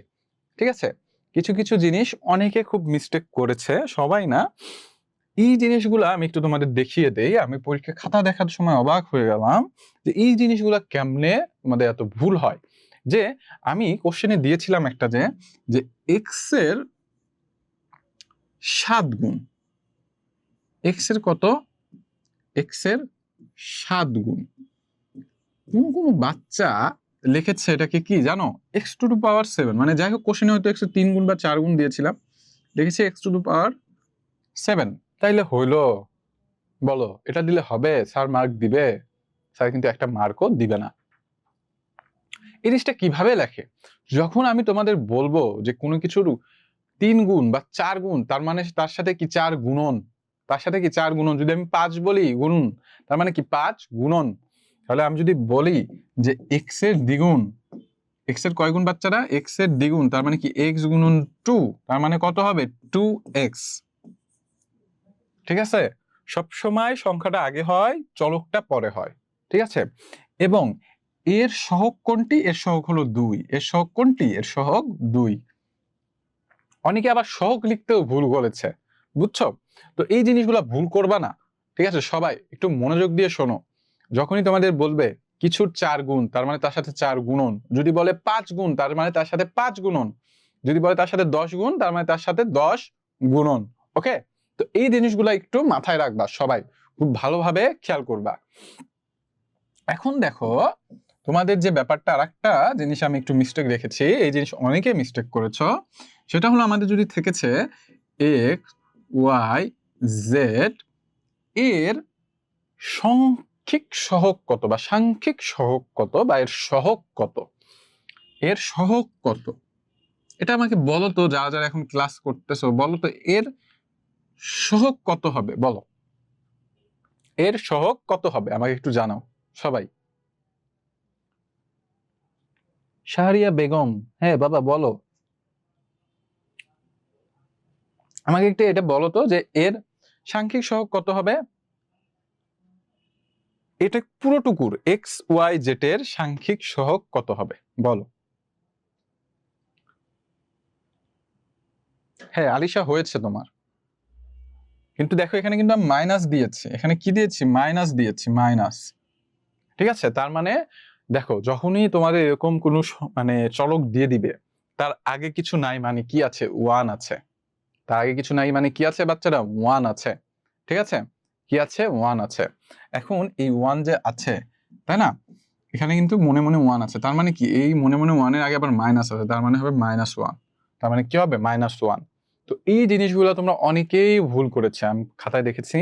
ঠিক আছে, কিছু কিছু জিনিস অনেকে খুব মিস্টেক করেছে, সবাই না। এই জিনিসগুলো আমি একটু তোমাদের দেখিয়ে দেই। আমি পরীক্ষা খাতা দেখার সময় অবাক হয়ে গেলাম যে এই জিনিসগুলো কেমনে তোমাদের এত ভুল হয়। যে আমি কোশ্চেনে দিয়েছিলাম একটা যে এক্স এর 7 গুণ, এক্স এর কত? এক্স এর 7 গুণ। কোন বাচ্চা লিখেছে এটাকে কি জানো, x⁻7, মানে যাই হোক কোশ্চেনে হয়তো 3 গুণ বা 4 গুণ দিয়েছিলাম, লিখেছি x⁻7। তাইলে হইলো? বলো, এটা দিলে হবে? স্যার মার্ক দিবে? স্যার কিন্তু একটা মার্কও দিবে না। এই জিনিসটা কিভাবে লেখে? যখন আমি তোমাদের বলবো যে কোনো কিছুর 3 গুণ বা 4 গুণ, তার মানে তার সাথে কি 4 গুণন, তার সাথে কি 4 গুণন। যদি আমি 5 বলি গুণন, তার মানে কি 5 গুণন। তাহলে আমি যদি বলি যে x এর দ্বিগুণ, x এর কয় গুণ বাচ্চারা? x এর দ্বিগুণ, তার মানে কি x গুণন 2, তার মানে কত হবে? 2x। ঠিক আছে? সবসময় সংখ্যাটা আগে হয়, চলকটা পরে হয়। ঠিক আছে? এবং এর সহগ কোনটি? এর সহগ হলো 2। এর সহগ কোনটি? এর সহগ 2। অনেকে আবার সহগ লিখতেও ভুল করেছে, বুঝছো? তো এই জিনিসগুলো ভুল করবা না। ঠিক আছে? সবাই একটু মনোযোগ দিয়ে শোনো। যখনই তোমাদের বলবে কিছুর 4 গুণ, তার মানে তার সাথে 4 গুণন। যদি বলে 5 গুণ, তার মানে তার সাথে 5 গুণন। যদি বলে তার সাথে 10 গুণ, তার মানে তার সাথে 10 গুণন। ওকে? তো এই জিনিসগুলো একটু মাথায় রাখবা, সবাই খুব ভালোভাবে খেয়াল করবা। এখন দেখো তোমাদের যে ব্যাপারটা, আরেকটা জিনিস আমি একটু মিস্টেক রেখেছি, এই জিনিস অনেকে মিস্টেক করেছো। সেটা হলো আমাদের যদি থেকেছে এক্স ওয়াই জেড এর সাংখ্যিক সহগ কত বা সাংখ্যিক সহগ কত বা এর সহগ কত, এর সহগ কত, এটা আমাকে বলো তো। যারা যারা এখন ক্লাস করতেছো বলো তো, এর সহগ কত হবে? বলো, এর সহগ কত হবে আমাকে একটু জানাও সবাই। শাহরিয়া বেগম, হ্যাঁ বাবা বলো আমাকে একটু এটা বলো তো যে এর সাংখ্যিক সহগ কত হবে। এটা পুরোটুকুর এক্স ওয়াই জেড এর সাংখ্যিক সহগ কত হবে বলো। হ্যাঁ আলিশা, হয়েছে তোমার, কিন্তু দেখো এখানে কিন্তু আমি মাইনাস দিয়েছি। এখানে কি দিয়েছি? মাইনাস দিয়েছি, মাইনাস। ঠিক আছে? তার মানে দেখো, যখনই তোমাদের এরকম কোনো মানে চলক দিয়ে দিবে, তার আগে কিছু নাই মানে কি আছে? 1 আছে। তার আগে কিছু নাই মানে কি আছে বাচ্চারা? 1 আছে। ঠিক আছে? কি আছে? 1 আছে। এখন এই 1 যে আছে, তাই না, এখানে কিন্তু মনে মনে 1 আছে, তার মানে কি এই মনে মনে 1 এর আগে আবার মাইনাস আছে, তার মানে হবে -1। তার মানে কি হবে? -1। তো এই জিনিসগুলো তোমরা অনেকেই ভুল করেছে, আমি খাতায় দেখেছি।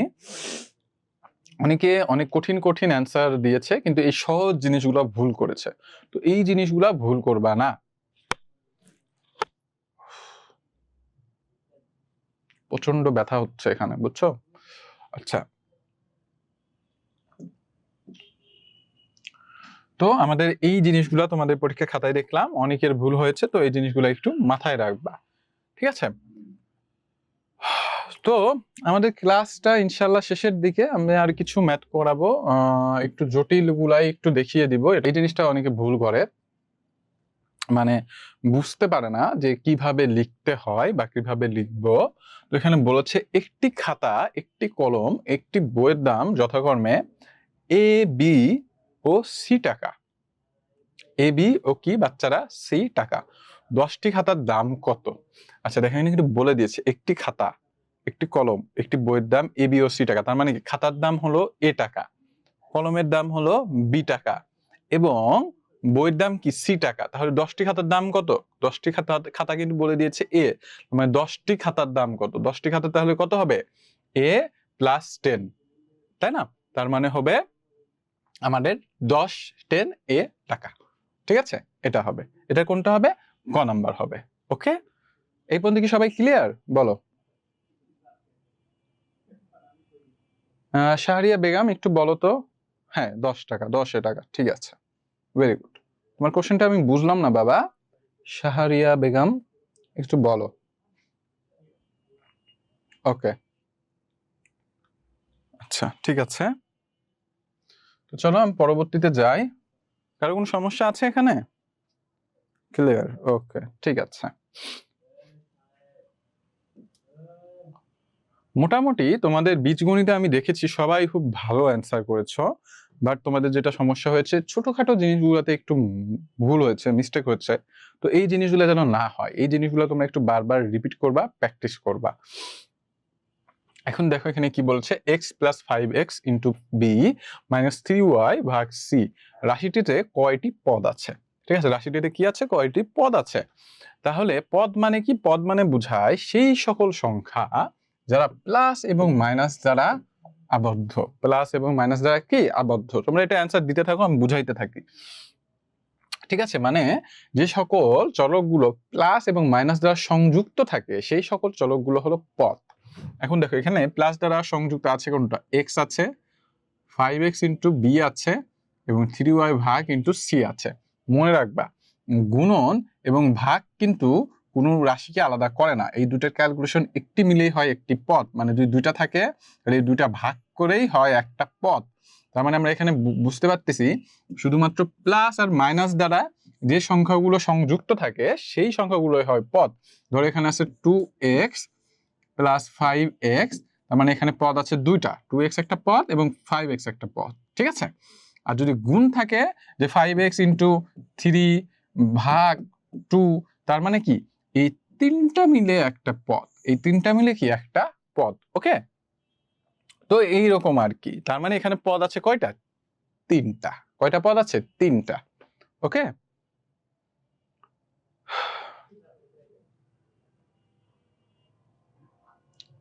অনেকে অনেক কঠিন কঠিন অ্যান্সার দিয়েছে, কিন্তু এই সহজ জিনিসগুলো ভুল করেছে। তো এই জিনিসগুলো ভুল করবা না। প্রচন্ড ব্যথা হচ্ছে এখানে, বুঝছো? আচ্ছা, তো আমাদের এই জিনিসগুলো তোমাদের পরীক্ষা খাতায় দেখলাম অনেকের ভুল হয়েছে, তো এই জিনিসগুলো একটু মাথায় রাখবা। ঠিক আছে? তো আমাদের ক্লাসটা ইনশাল্লাহ শেষের দিকে আমি আর কিছু ম্যাথ করাবো, একটু জটিল গুলাই একটু দেখিয়ে দিব। এই জিনিসটা অনেকে ভুল করে, মানে বুঝতে পারে না যে কিভাবে লিখতে হয় বা কিভাবে লিখবো। তো এখানে বলেছে একটি খাতা, একটি কলম, একটি বইয়ের দাম যথাক্রমে এ বি ও সি টাকা। এ বি ও কি বাচ্চারা? সি টাকা। 10টি খাতার দাম কত? আচ্ছা দেখেন, এখানে কিন্তু বলে দিয়েছে একটি খাতা, একটি কলম, একটি বইয়ের দাম এ বি ও সি টাকা। তার মানে কি খাতার দাম হলো এ টাকা, কলমের দাম হলো বি টাকা, এবং বইয়ের দাম কি? সি টাকা। তাহলে 10টি খাতার দাম কত? 10টি খাতা খাতা কিন্তু বলে দিয়েছে এ, মানে 10টি খাতার দাম কত? 10টি খাতা তাহলে কত হবে? এ প্লাস 10, তাই না? তার মানে হবে আমাদের 10 10 এ টাকা। ঠিক আছে? এটা হবে, এটা কোনটা হবে? ক নাম্বার হবে। ওকে, এই পর্যন্ত কি সবাই ক্লিয়ার? বলো। শাহরিয়া বেগম একটু বলো তো। হ্যাঁ 10 টাকা, 10 টাকা, ঠিক আছে, ভেরি গুড। তোমার কোশ্চেনটা আমি বুঝলাম না বাবা। শাহরিয়া বেগম একটু বলো। ওকে, আচ্ছা ঠিক আছে। তো চলো আমি পরবর্তীতে যাই। কারো কোনো সমস্যা আছে এখানে? ক্লিয়ার? ওকে ঠিক আছে। মোটামুটি তোমাদের বীজগণিতে আমি দেখেছি সবাই খুব ভালো অ্যান্সার করেছো, বাট তোমাদের যেটা সমস্যা হয়েছে ছোটখাটো জিনিসগুলোতে একটু ভুল হয়েছে, মিস্টেক হচ্ছে। তো এই জিনিসগুলো যেন না হয়, এই জিনিসগুলো তোমরা একটু বারবার রিপিট করবা, প্র্যাকটিস করবা। এখন দেখো এখানে কি বলছে, x plus 5x into B minus 3y ভাগ সি রাশিটিতে কয়টি পদ আছে। ঠিক আছে, রাশিটিতে কি আছে, কয়টি পদ আছে। তাহলে পদ মানে কি, পদ মানে বোঝায় সেই সকল সংখ্যা যারা প্লাস এবং মাইনাস দ্বারা আবদ্ধ, প্লাস এবং মাইনাস দ্বারা কি আবদ্ধ। তোমরা এটা অ্যান্সার দিতে থাকো, আমি বুঝাইতে থাকি। ঠিক আছে, মানে যে সকল চলকগুলো প্লাস এবং মাইনাস দ্বারা সংযুক্ত থাকে সেই সকল চলকগুলো হলো পদ। এখন দেখো এখানে প্লাস দ্বারা সংযুক্ত আছে কোনটা, এক্স আছে, 5x ইন্টু বি আছে এবং 3y ভাগ ইন্টু সি আছে। মনে রাখবা গুণন এবং ভাগ কিন্তু কোনো রাশিকে আলাদা করে না, এই দুটার ক্যালকুলেশন একটি মিলেই হয় একটি পদ। মানে যদি দুইটা থাকে তাহলে এই দুইটা ভাগ করেই হয় একটা পদ। তার মানে আমরা এখানে বুঝতে পারতেছি শুধুমাত্র প্লাস আর মাইনাস দ্বারা যে সংখ্যাগুলো সংযুক্ত থাকে সেই সংখ্যাগুলোই হয় পদ। ধরো এখানে আছে 2x প্লাস 5x, তার মানে এখানে পদ আছে দুইটা, 2x একটা পদ এবং 5x একটা পদ। ঠিক আছে, আর যদি গুণ থাকে যে 5x ইন্টু 3 ভাগ 2, তার মানে কি এই তিনটা মিলে একটা পদ, এই তিনটা মিলে কি একটা পদ। ওকে, তো এইরকম আর কি। তার মানে এখানে পদ আছে কয়টা, তিনটা। কয়টা পদ আছে, তিনটা। ওকে,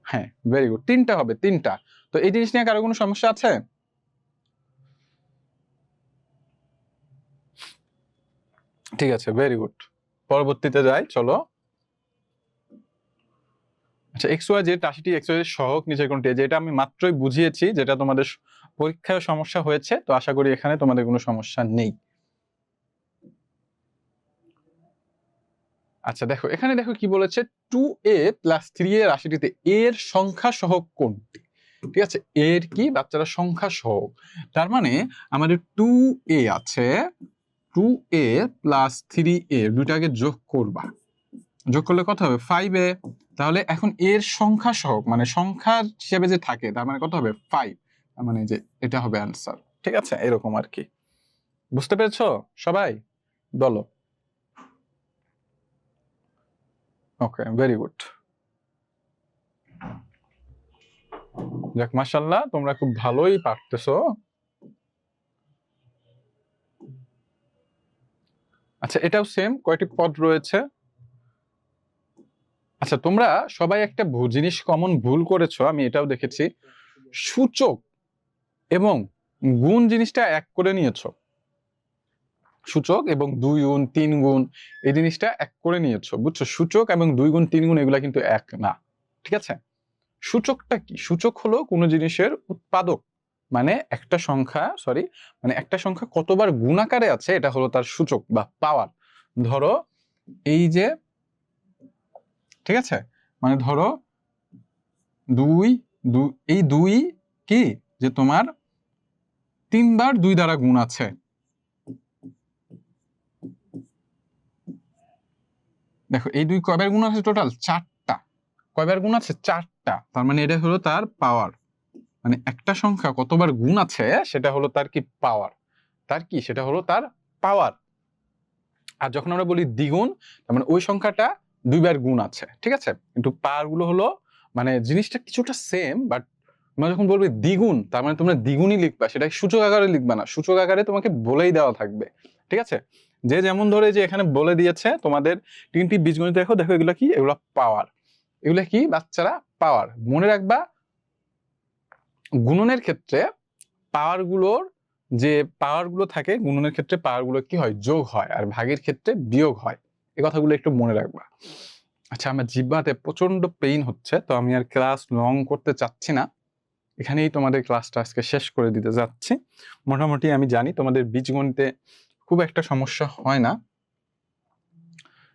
হ্যাঁ ভেরি গুড, তিনটা হবে, তিনটা। তো এই জিনিস নিয়ে কারো কোনো সমস্যা আছে? ঠিক আছে, ভেরি গুড, পরবর্তীতে যাই চলো। আচ্ছা, এক্স ওয়াই জেড রাশিটি এক্স ওয়াই এর সহগ নিচের কোনটি, যেটা আমি মাত্রই বুঝিয়েছি, যেটা তোমাদের পরীক্ষায় সমস্যা হয়েছে, তো আশা করি এখানে তোমাদের কোনো সমস্যা নেই। আচ্ছা দেখো এখানে দেখো কি বলেছে, 2a প্লাস 3a রাশিটিতে এর সংখ্যা সহগ কোনটি। ঠিক আছে, এর কি বাচ্চারা সংখ্যা সহগ, তার মানে আমাদের 2a আছে, 2a প্লাস 3a দুইটাকে যোগ করবা, যোগ করলে কত হবে 5a। তাহলে এখন এর সংখ্যা সহগ মানে সংখ্যার হিসেবে যে থাকে তার মানে কত হবে 5, তার মানে যে এটা হবে অ্যান্সার। ঠিক আছে, এরকম আর কি। বুঝতে পেরেছো সবাই, বলো। ওকে, ভেরি গুড, যাক মাশাআল্লাহ তোমরা খুব ভালোই পারতেছো। আচ্ছা এটাও সেম, কয়টি পদ রয়েছে। আচ্ছা তোমরা সবাই একটা জিনিস কমন ভুল করেছো, আমি এটাও দেখেছি, সূচক এবং গুণ জিনিসটা এক করে নিয়েছো। সূচক এবং 2 গুণ 3 গুণ এই জিনিসটা এক করে নিয়েছো, বুঝছো। সূচক এবং 2 গুণ 3 গুণ এগুলা কিন্তু এক না। ঠিক আছে, সূচকটা কি, সূচক হলো কোনো জিনিসের উৎপাদক, মানে একটা সংখ্যা মানে একটা সংখ্যা কতবার গুণাকারে আছে এটা হলো তার সূচক বা পাওয়ার। ধরো এই যে, ঠিক আছে, মানে ধরো 2 এই 2 কি যে তোমার 3 বার 2 দ্বারা গুণ আছে। দেখো এই 2 কয়বার গুণ আছে, টোটাল 4টা। কয়বার গুণ আছে, 4টা। তার মানে এটা হলো তার পাওয়ার, মানে একটা সংখ্যা কতবার গুণ আছে সেটা হলো তার কি পাওয়ার, তার কি সেটা হলো তার পাওয়ার। আর যখন আমরা বলি দ্বিগুণ, তার মানে ওই সংখ্যাটা 2 বার গুণ আছে। ঠিক আছে, কিন্তু পাওয়ার গুলো হলো মানে জিনিসটা কিছুটা সেম, বাট তোমরা যখন বলবে দ্বিগুণ তার মানে তোমরা দ্বিগুণই লিখবা, সেটা সূচক আকারে লিখবা না, সূচক আকারে তোমাকে বলেই দেওয়া থাকবে। ঠিক আছে, যে যেমন ধরে যে এখানে বলে দিয়েছে তোমাদের 3টি বীজগণিত, দেখো দেখো এগুলো কি, এগুলো পাওয়ার। এগুলো কি বাচ্চারা, পাওয়ার। মনে রাখবা গুণনের ক্ষেত্রে যে পাওয়ার গুলো থাকে, গুণনের ক্ষেত্রে পাওয়ার গুলো কি হয়, যোগ হয়, আর ভাগের ক্ষেত্রে বিয়োগ হয়। এই কথাগুলো একটু মনে রাখবা। আচ্ছা আমার জিহ্বাতে প্রচন্ড পেইন হচ্ছে, তো আমি আর ক্লাস লং করতে চাচ্ছি না, এখানেই তোমাদের ক্লাসটা আজকে শেষ করে দিতে যাচ্ছি। মোটামুটি আমি জানি তোমাদের বীজগণিতে খুব একটা সমস্যা হয় না,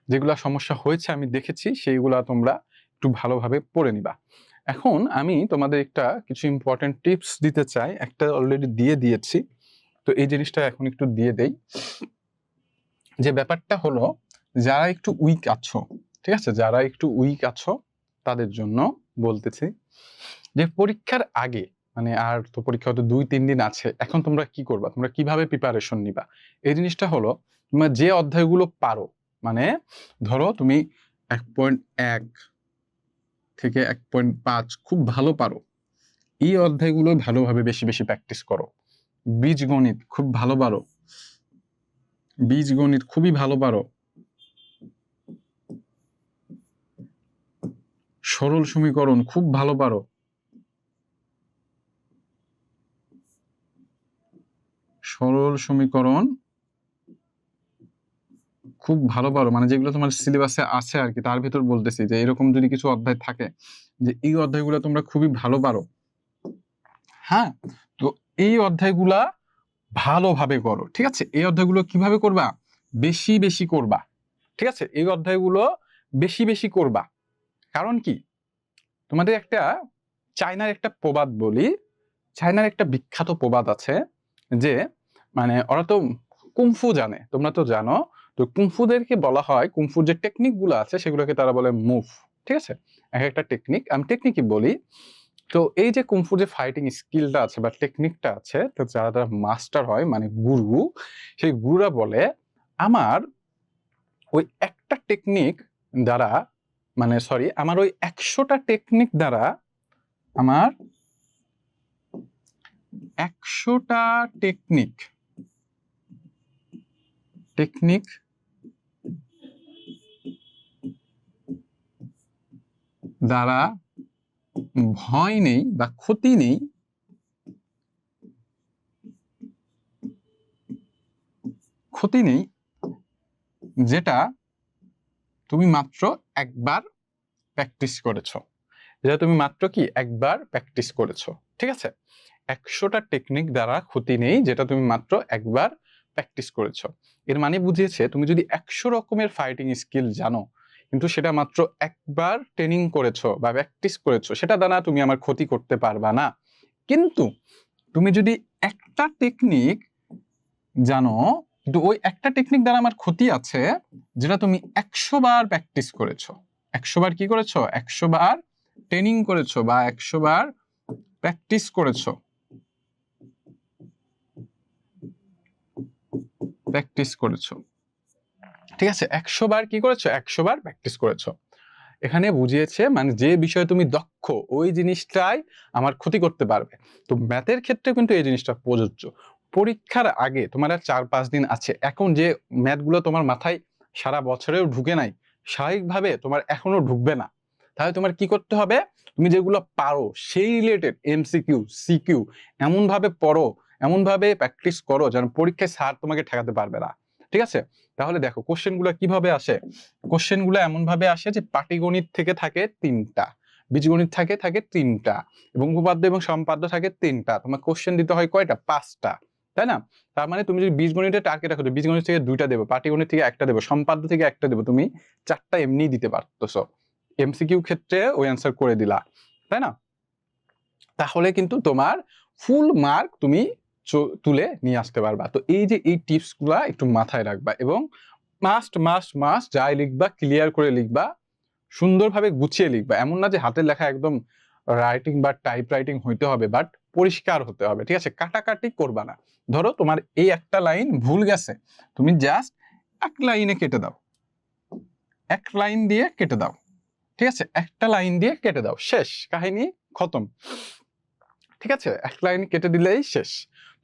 যেগুলা সমস্যা হয়েছে আমি দেখেছি সেইগুলা তোমরা একটু ভালোভাবে পড়ে নিবা। এখন আমি তোমাদের কিছু ইম্পর্টেন্ট টিপস দিতে চাই, একটা অলরেডি দিয়ে দিয়েছি, তো এই জিনিসটা এখন একটু দিয়ে দেই। যে ব্যাপারটা হলো, যারা একটু উইক আছো, ঠিক আছে, যারা একটু উইক আছো তাদের জন্য বলতেছি যে পরীক্ষার আগে, মানে আর তো পরীক্ষা হয়তো 2-3 দিন আছে, এখন তোমরা কি করবা, তোমরা কিভাবে প্রিপারেশন নিবা। এই জিনিসটা হলো, তোমরা যে অধ্যায়গুলো পারো, মানে ধরো তুমি 1.1 থেকে 1.5 খুব ভালো পারো, এই অধ্যায়গুলো ভালোভাবে বেশি বেশি প্র্যাকটিস করো। বীজগণিত খুব ভালো পারো, বীজগণিত খুবই ভালো পারো, সরল সমীকরণ খুব ভালো পারো, সরল সমীকরণ খুব ভালো পারো, মানে যেগুলো তোমার সিলেবাসে আছে আর কি, তার ভিতর বলতেছি যে এরকম যদি কিছু অধ্যায় থাকে যে এই অধ্যায়গুলো তোমরা খুবই ভালো পারো, হ্যাঁ, তো এই অধ্যায়গুলা ভালোভাবে করো। ঠিক আছে, এই অধ্যায়গুলো কিভাবে করবা? বেশি বেশি করবা। ঠিক আছে, এই অধ্যায়গুলো বেশি বেশি করবা। কারণ কি, তোমাদের একটা চায়নার একটা প্রবাদ বলি, চায়নার একটা বিখ্যাত প্রবাদ আছে যে মানে ওরা তো কুংফু জানে, তোমরা তো জানো, তো কুংফুদেরকে বলা হয়, কুংফুর যে টেকনিক গুলো আছে সেগুলোকে তারা বলে মুভ। ঠিক আছে, এক একটা টেকনিক, আমি টেকনিকই বলি। তো এই যে কুংফুর যে ফাইটিং স্কিলটা আছে বা টেকনিকটা আছে, তো যারা তারা মাস্টার হয় মানে গুরু, সেই গুরুরা বলে আমার ওই একটা টেকনিক দ্বারা, মানে সরি, আমার ওই 100টা টেকনিক দ্বারা, আমার 100টা টেকনিক টেকনিক দ্বারা ভয় নেই বা ক্ষতি নেই, ক্ষতি নেই যেটা তুমি মাত্র একবার প্র্যাকটিস করেছো, যেটা তুমি মাত্র কি একবার প্র্যাকটিস করেছো। ঠিক আছে, 100টা টেকনিক দ্বারা ক্ষতি নেই যেটা তুমি মাত্র একবার প্র্যাকটিস করেছো। এর মানে বুঝিয়েছে তুমি যদি 100 রকমের ফাইটিং স্কিল জানো কিন্তু সেটা মাত্র একবার ট্রেনিং করেছো বা প্র্যাকটিস করেছো, সেটা দ্বারা তুমি আমার ক্ষতি করতে পারবা না। কিন্তু তুমি যদি একটা টেকনিক জানো, কিন্তু ওই একটা টেকনিক দ্বারা আমার ক্ষতি আছে, যেটা তুমি 100 বার প্র্যাকটিস করেছো, 100 বার কি করেছো, 100 বার ট্রেনিং করেছো বা 100 বার প্র্যাকটিস করেছো, প্র্যাকটিস করেছো। ঠিক আছে, 100 বার কি করেছো, 100 বার প্র্যাকটিস করেছো। এখানে বুঝিয়েছে মানে যে বিষয়ে তুমি দক্ষ ওই জিনিসটাই আমার ক্ষতি করতে পারবে। তো ম্যাথের ক্ষেত্রে কিন্তু এই জিনিসটা প্রযোজ্য। পরীক্ষার আগে তোমার আর 4-5 দিন আছে, এখন যে ম্যাথগুলো তোমার মাথায় সারা বছরেও ঢুকে নাই, স্বাভাবিকভাবে তোমার এখনো ঢুকবে না। তাহলে তোমার কি করতে হবে, তুমি যেগুলো পারো সেই রিলেটেড এমসিকিউ সিকিউ এমন ভাবে পড়ো, এমন ভাবে প্র্যাকটিস করো যেন পরীক্ষায় স্যার তোমাকে ঠেকাতে পারবে না। ঠিক আছে, তাহলে দেখো কোশ্চেন গুলো কিভাবে আসে। কোশ্চেন গুলো এমন ভাবে আসে যে পাটিগণিত থেকে থাকে 3টা, বীজগণিত থাকে 3টা, এবং উপপাদ্য এবং সম্পাদ্য থাকে 3টা। তোমার কোশ্চেন দিতে হয় কয়টা, 5টা, তাই না? তার মানে তুমি যদি বীজগণিতের টার্গেট রাখো, বীজগণিত থেকে 2টা দেবো, পাটিগণিত থেকে 1টা দেবো, সম্পাদ্য থেকে 1টা দেবো, তুমি 4টা এমনি দিতে পারতেছো। এমসিকিউ ক্ষেত্রে ওই অ্যান্সার করে দিলা, তাই না? তাহলে কিন্তু তোমার ফুল মার্ক তুমি তুলে নিয়ে আসতে পারবা। তো এই যে এই টিপস গুলা একটু মাথায় রাখবা, এবং মাস্ট মাস্ট মাস্ট যাই লিখবা ক্লিয়ার করে লিখবা, সুন্দরভাবে গুছিয়ে লিখবা। এমন না যে হাতের লেখা একদম রাইটিং বা টাইপ রাইটিং হইতে হবে, বাট পরিষ্কার হতে হবে। ঠিক আছে, কাটাকাটি করবা না। ধরো তোমার এই একটা লাইন ভুল গেছে, তুমি জাস্ট এক লাইনে কেটে দাও, এক লাইন দিয়ে কেটে দাও। ঠিক আছে, একটা লাইন দিয়ে কেটে দাও, শেষ কাহিনী, খতম। ঠিক আছে, এক লাইন কেটে দিলেই শেষ।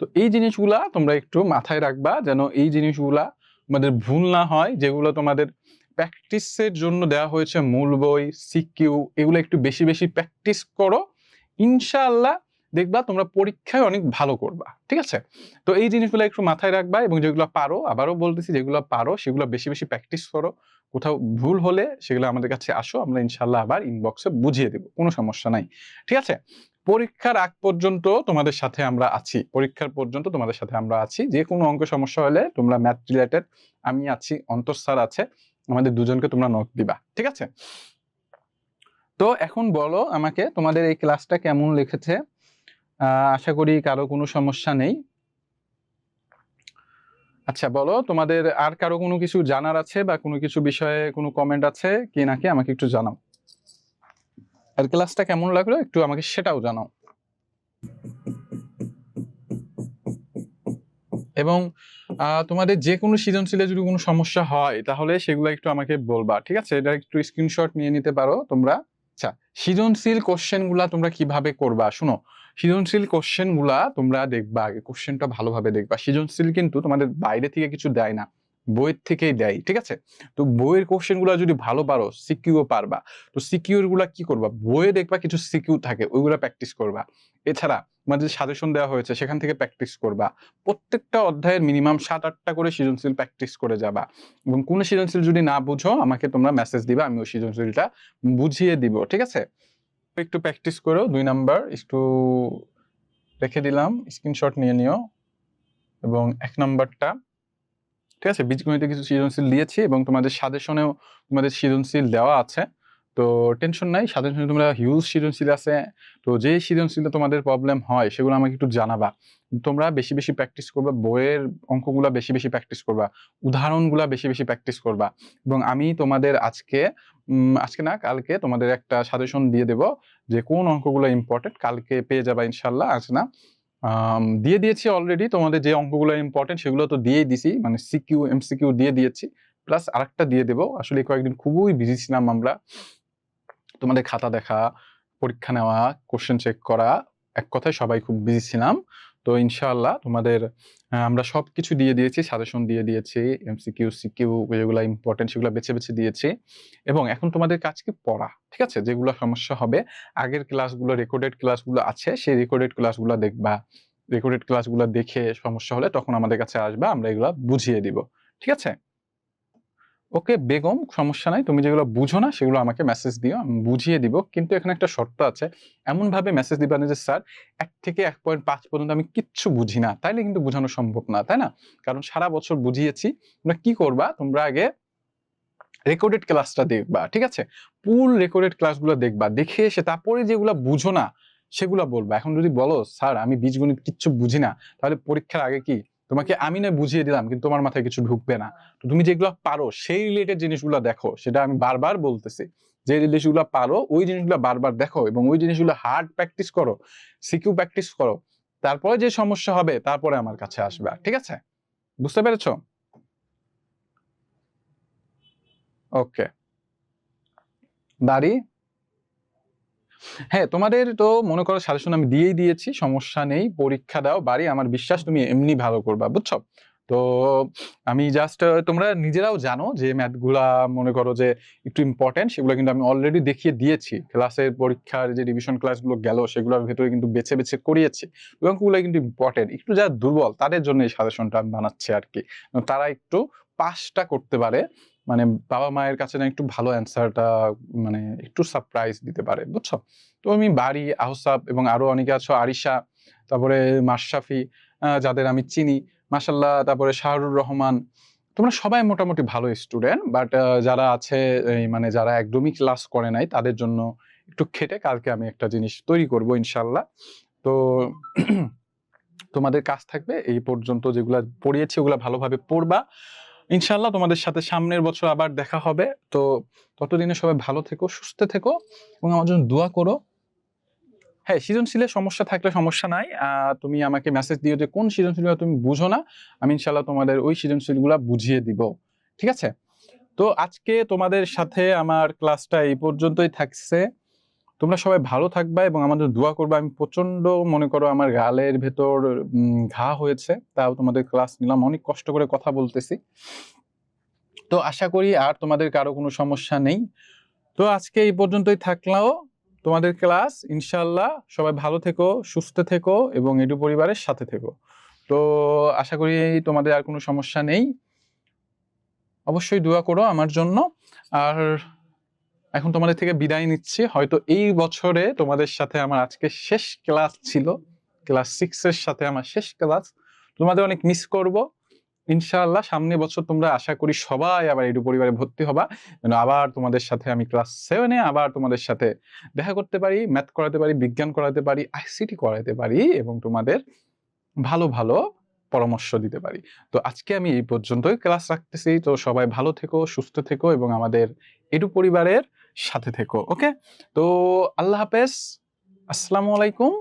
তো এই জিনিসগুলা তোমরা একটু মাথায় রাখবা, যেন এই জিনিসগুলা তোমাদের ভুল না হয়। যেগুলো তোমাদের প্র্যাকটিসের জন্য দেওয়া হয়েছে, মূল বই, সিকিউ, এগুলো একটু বেশি বেশি প্র্যাকটিস করো, ইনশাআল্লাহ দেখবা তোমরা পরীক্ষায় অনেক ভালো করবা। ঠিক আছে, তো এই জিনিসগুলো একটু মাথায় রাখবা, এবং যেগুলো পারো, আবারও বলতেছি, যেগুলো পারো সেগুলো বেশি বেশি প্র্যাকটিস করো। কোথাও ভুল হলে সেগুলো আমাদের কাছে আসো, আমরা ইনশাআল্লাহ আবার ইনবক্সে বুঝিয়ে দেবো, কোনো সমস্যা নাই। ঠিক আছে, পরীক্ষার আগ পর্যন্ত তোমাদের সাথে আমরা আছি, পরীক্ষার পর্যন্ত তোমাদের সাথে আমরা আছি। যে কোনো অঙ্ক সমস্যা হলে তোমরা ম্যাথ রিলেটেড, আমি আছি, অন্তর স্যার আছে, আমাদের দুজনকে তোমরা নোট দিবা। ঠিক আছে, তো এখন বলো আমাকে তোমাদের এই ক্লাসটা কেমন লিখেছে। আশা করি কারো কোনো সমস্যা নেই। আচ্ছা বলো, তোমাদের আর কারো কোনো কিছু জানার আছে বা কোনো কিছু বিষয়ে কোনো কমেন্ট আছে কি নাকি, আমাকে একটু জানাও। আর ক্লাসটা কেমন লাগলো একটু আমাকে সেটাও জানাও। এবং তোমাদের যে কোনো সৃজনশীলে যদি কোনো সমস্যা হয় তাহলে সেগুলো একটু আমাকে বলবা। ঠিক আছে, এটা একটু স্ক্রিনশট নিয়ে নিতে পারো তোমরা। আচ্ছা, সৃজনশীল কোশ্চেন গুলা তোমরা কিভাবে করবা? শুনো, সৃজনশীল কোশ্চেন গুলা তোমরা দেখবা, আগে কোশ্চেনটা ভালোভাবে দেখবা। সৃজনশীল কিন্তু তোমাদের বাইরে থেকে কিছু দেয় না, বইয়ের থেকেই দেয়, ঠিক আছে? তো বইয়ের কোশ্চেন গুলা যদি ভালো পারো, সিকিউও পারবা। তো সিকিউর গুলা কি করবা? বইয়ে দেখবা কিছু সিকিউ থাকে, ওইগুলা প্র্যাকটিস করবা। এছাড়া তোমাদের সাজেশন দেওয়া হয়েছে, সেখান থেকে প্র্যাকটিস করবা। প্রত্যেকটা অধ্যায়ের মিনিমাম ৭-৮টা করে সৃজনশীল প্র্যাকটিস করে যাবা। এবং কোন সৃজনশীল যদি না বুঝো, আমাকে তোমরা মেসেজ দিবা, আমি ওই সৃজনশীলটা বুঝিয়ে দিব, ঠিক আছে? একটু প্র্যাকটিস করো। ২ নাম্বার একটু রেখে দিলাম, স্ক্রিনশট নিয়ে নিও। এবং ১ নাম্বারটা, ঠিক আছে? বীজগণিতে কিছু সৃজনশীল দিয়েছি এবং তোমাদের সাজেশনেও তোমাদের সৃজনশীল দেওয়া আছে। তো টেনশন নাই, সাজেশনে তোমরা হিউজ সৃজনশীল আছে। তো যে সৃজনশীলে তোমাদের প্রবলেম হয় সেগুলো আমাকে একটু জানাবা। তোমরা বেশি, বেশি প্র্যাকটিস করবা, বইয়ের অঙ্কগুলা বেশি, বেশি প্র্যাকটিস করবা, উদাহরণগুলা বেশি, বেশি প্র্যাকটিস করবা। এবং আমি তোমাদের আজকে না কালকে তোমাদের একটা সাজেশন দিয়ে দেব যে কোন অঙ্কগুলো ইম্পর্টেন্ট, কালকে পেয়ে যাবা ইনশাআল্লাহ। আজ না দিয়ে দিয়েছি অলরেডি, তোমাদের যে অঙ্কগুলো ইম্পর্টেন্ট সেগুলো তো দিয়েই দিছি, মানে সিকিউ, এমসিকিউ দিয়ে দিয়েছি। প্লাস আরেকটা দিয়ে দেব। আসলে কয়েকদিন খুবই বিজি ছিলাম আমরা। তোমাদের খাতা দেখা, পরীক্ষা নেওয়া, কোশ্চেন চেক করা, এক কথায় সবাই খুব বিজি ছিলাম। তো ইনশাআল্লাহ তোমাদের আমরা সবকিছু দিয়ে দিয়েছি, সাজেশন দিয়ে দিয়েছি, এমসিকিউ, সিকিউ যেগুলো ইম্পর্টেন্ট সেগুলো বেছে, বেছে দিয়েছি। এবং এখন তোমাদের কাজ কি? পড়া, ঠিক আছে? যেগুলো সমস্যা হবে, আগের ক্লাসগুলো, রেকর্ডেড ক্লাসগুলো আছে, সেই রেকর্ডেড ক্লাসগুলো দেখবা। রেকর্ডেড ক্লাসগুলো দেখে সমস্যা হলে তখন আমাদের কাছে আসবা, আমরা এগুলা বুঝিয়ে দিব, ঠিক আছে? ওকে বেগম, সমস্যা নাই। তুমি যেগুলো বুঝো না সেগুলো আমাকে মেসেজ দিও, আমি বুঝিয়ে দিব। কিন্তু এখানে একটা শর্ত আছে। এমনভাবে মেসেজ দিবা না যে স্যার ১ থেকে ১.৫ পর্যন্ত আমি কিচ্ছু বুঝি না। তাইলে কিন্তু বোঝানো সম্ভব না, তাই না? কারণ সারা বছর বুঝিয়েছি। তোমরা কি করবা? তোমরা আগে রেকর্ডেড ক্লাসটা দেখবা, ঠিক আছে? ফুল রেকর্ডেড ক্লাসগুলো দেখবা। দেখে এসে তারপরে যেগুলা বুঝো না সেগুলা বলবা। এখন যদি বলো স্যার আমি বীজগণিত কিচ্ছু বুঝি না, তাহলে পরীক্ষার আগে কি তোমাকে আমি নয় বুঝিয়ে দিলাম কিন্তু তোমার মাথায় কিছু ঢুকবে না। তো তুমি যেগুলো পারো সেই রিলেটেড জিনিসগুলো দেখো। সেটা আমি বারবার বলতেছি। যে জিনিসগুলো পারো ওই জিনিসগুলো বারবার দেখো এবং ওই জিনিসগুলো হার্ড প্র্যাকটিস করো, সিকিউ প্র্যাকটিস করো। তারপরে যে সমস্যা হবে তারপরে আমার কাছে আসবা, ঠিক আছে? বুঝতে পেরেছো? ওকে। বাড়ি? হ্যাঁ, তোমাদের তো মনে করো সাজেশন আমি দিয়েই দিয়েছি, সমস্যা নেই। পরীক্ষা দাও, বাড়ি, আমার বিশ্বাস তুমি এমনি ভালো করবা, বুঝছো? তো আমি জাস্ট তোমরা নিজেরাও জানো যে ম্যাথ গুলা মনে করো যে একটু ইম্পর্টেন্ট, সেগুলো কিন্তু আমি অলরেডি দেখিয়ে দিয়েছি। ক্লাসের পরীক্ষার যে রিভিশন ক্লাসগুলো গেল সেগুলোর ভেতরে কিন্তু বেছে, বেছে করিয়েছি। ওই অঙ্কগুলো কিন্তু ইম্পর্টেন্ট। একটু যারা দুর্বল তাদের জন্য এই সাজেশনটা আমি বানাচ্ছি আরকি। তারা একটু পাসটা করতে পারে। মানে বাবা-মায়ের কাছে না একটু ভালো অ্যান্সারটা, মানে একটু সারপ্রাইজ দিতে পারে, বুঝছো? তো আমি বাড়ি, আহসাব এবং আরো অনেকে আছো, আরিশা, তারপরে মাশরাফি, যাদের আমি চিনি, মাশাআল্লাহ, তারপরে শাহরুর রহমান। তোমরা সবাই মোটামুটি ভালো স্টুডেন্ট। বাট যারা আছে এই মানে যারা একদমই ক্লাস করে নাই তাদের জন্য একটু খেটে কালকে আমি একটা জিনিস তৈরি করব ইনশাআল্লাহ। তো তোমাদের কাজ থাকবে এই পর্যন্ত যেগুলা পড়িয়েছি ওগুলা ভালোভাবে পড়বা। ইনশাআল্লাহ তোমাদের সাথে সামনের বছর আবার দেখা হবে। তো ততদিনে সবাই ভালো থেকো, সুস্থ থেকো এবং আমার জন্য দোয়া করো। হ্যাঁ, সৃজনশীলের সমস্যা থাকলে সমস্যা নাই। তুমি আমাকে মেসেজ দিও যে কোন সৃজনশীলগুলো তুমি বুঝো না। আমি ইনশাআল্লাহ তোমাদের ওই সৃজনশীলগুলা বুঝিয়ে দিব। ঠিক আছে? তো আজকে তোমাদের সাথে আমার ক্লাসটা এই পর্যন্তই থাকছে। তোমরা সবাই ভালো থাকবা এবং আমার জন্য দোয়া করবা। আমি প্রচন্ড মনে করো আমার গালের ভেতর ঘা হয়েছে। তাও তোমাদের ক্লাস নিলাম। অনেক কষ্ট করে কথা বলতেছি। তো আশা করি আর তোমাদের কারো কোনো সমস্যা নেই। তো আজকে এই পর্যন্তই থাকলো তোমাদের ক্লাস। ইনশাআল্লাহ সবাই ভালো থেকো, সুস্থ থেকো এবং এডু পরিবারের সাথে থেকো। তো আশা করি তোমাদের আর কোনো সমস্যা নেই। অবশ্যই দোয়া করো আমার জন্য। আর এখন তোমাদের থেকে বিদায় নিচ্ছি। হয়তো এই বছরে তোমাদের সাথে আমার আজকে শেষ ক্লাস ছিল। ক্লাস 6 এর সাথে আমার শেষ ক্লাস। তোমাদের অনেক মিস করব। ইনশাআল্লাহ সামনের বছর তোমরা আশা করি সবাই আবার এডু পরিবারে ভর্তি হবা। যেন আবার তোমাদের সাথে আমি ক্লাস 7 এ আবার তোমাদের সাথে দেখা করতে পারি, ম্যাথ করাতে পারি, বিজ্ঞান করাতে পারি, আইসিটি করাতে পারি এবং তোমাদের ভালো, ভালো পরামর্শ দিতে পারি। তো আজকে আমি এই পর্যন্তই ক্লাস রাখতেছি। তো সবাই ভালো থেকো, সুস্থ থেকো এবং আমাদের এডু পরিবারের সাথে থেকো। ওকে? তো আল্লাহ হাফেজ। আসসালামু আলাইকুম।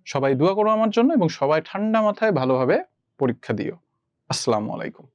সবাই দোয়া করো আমার জন্য এবং সবাই ঠান্ডা মাথায় ভালোভাবে পরীক্ষা দিও। আসসালামু আলাইকুম।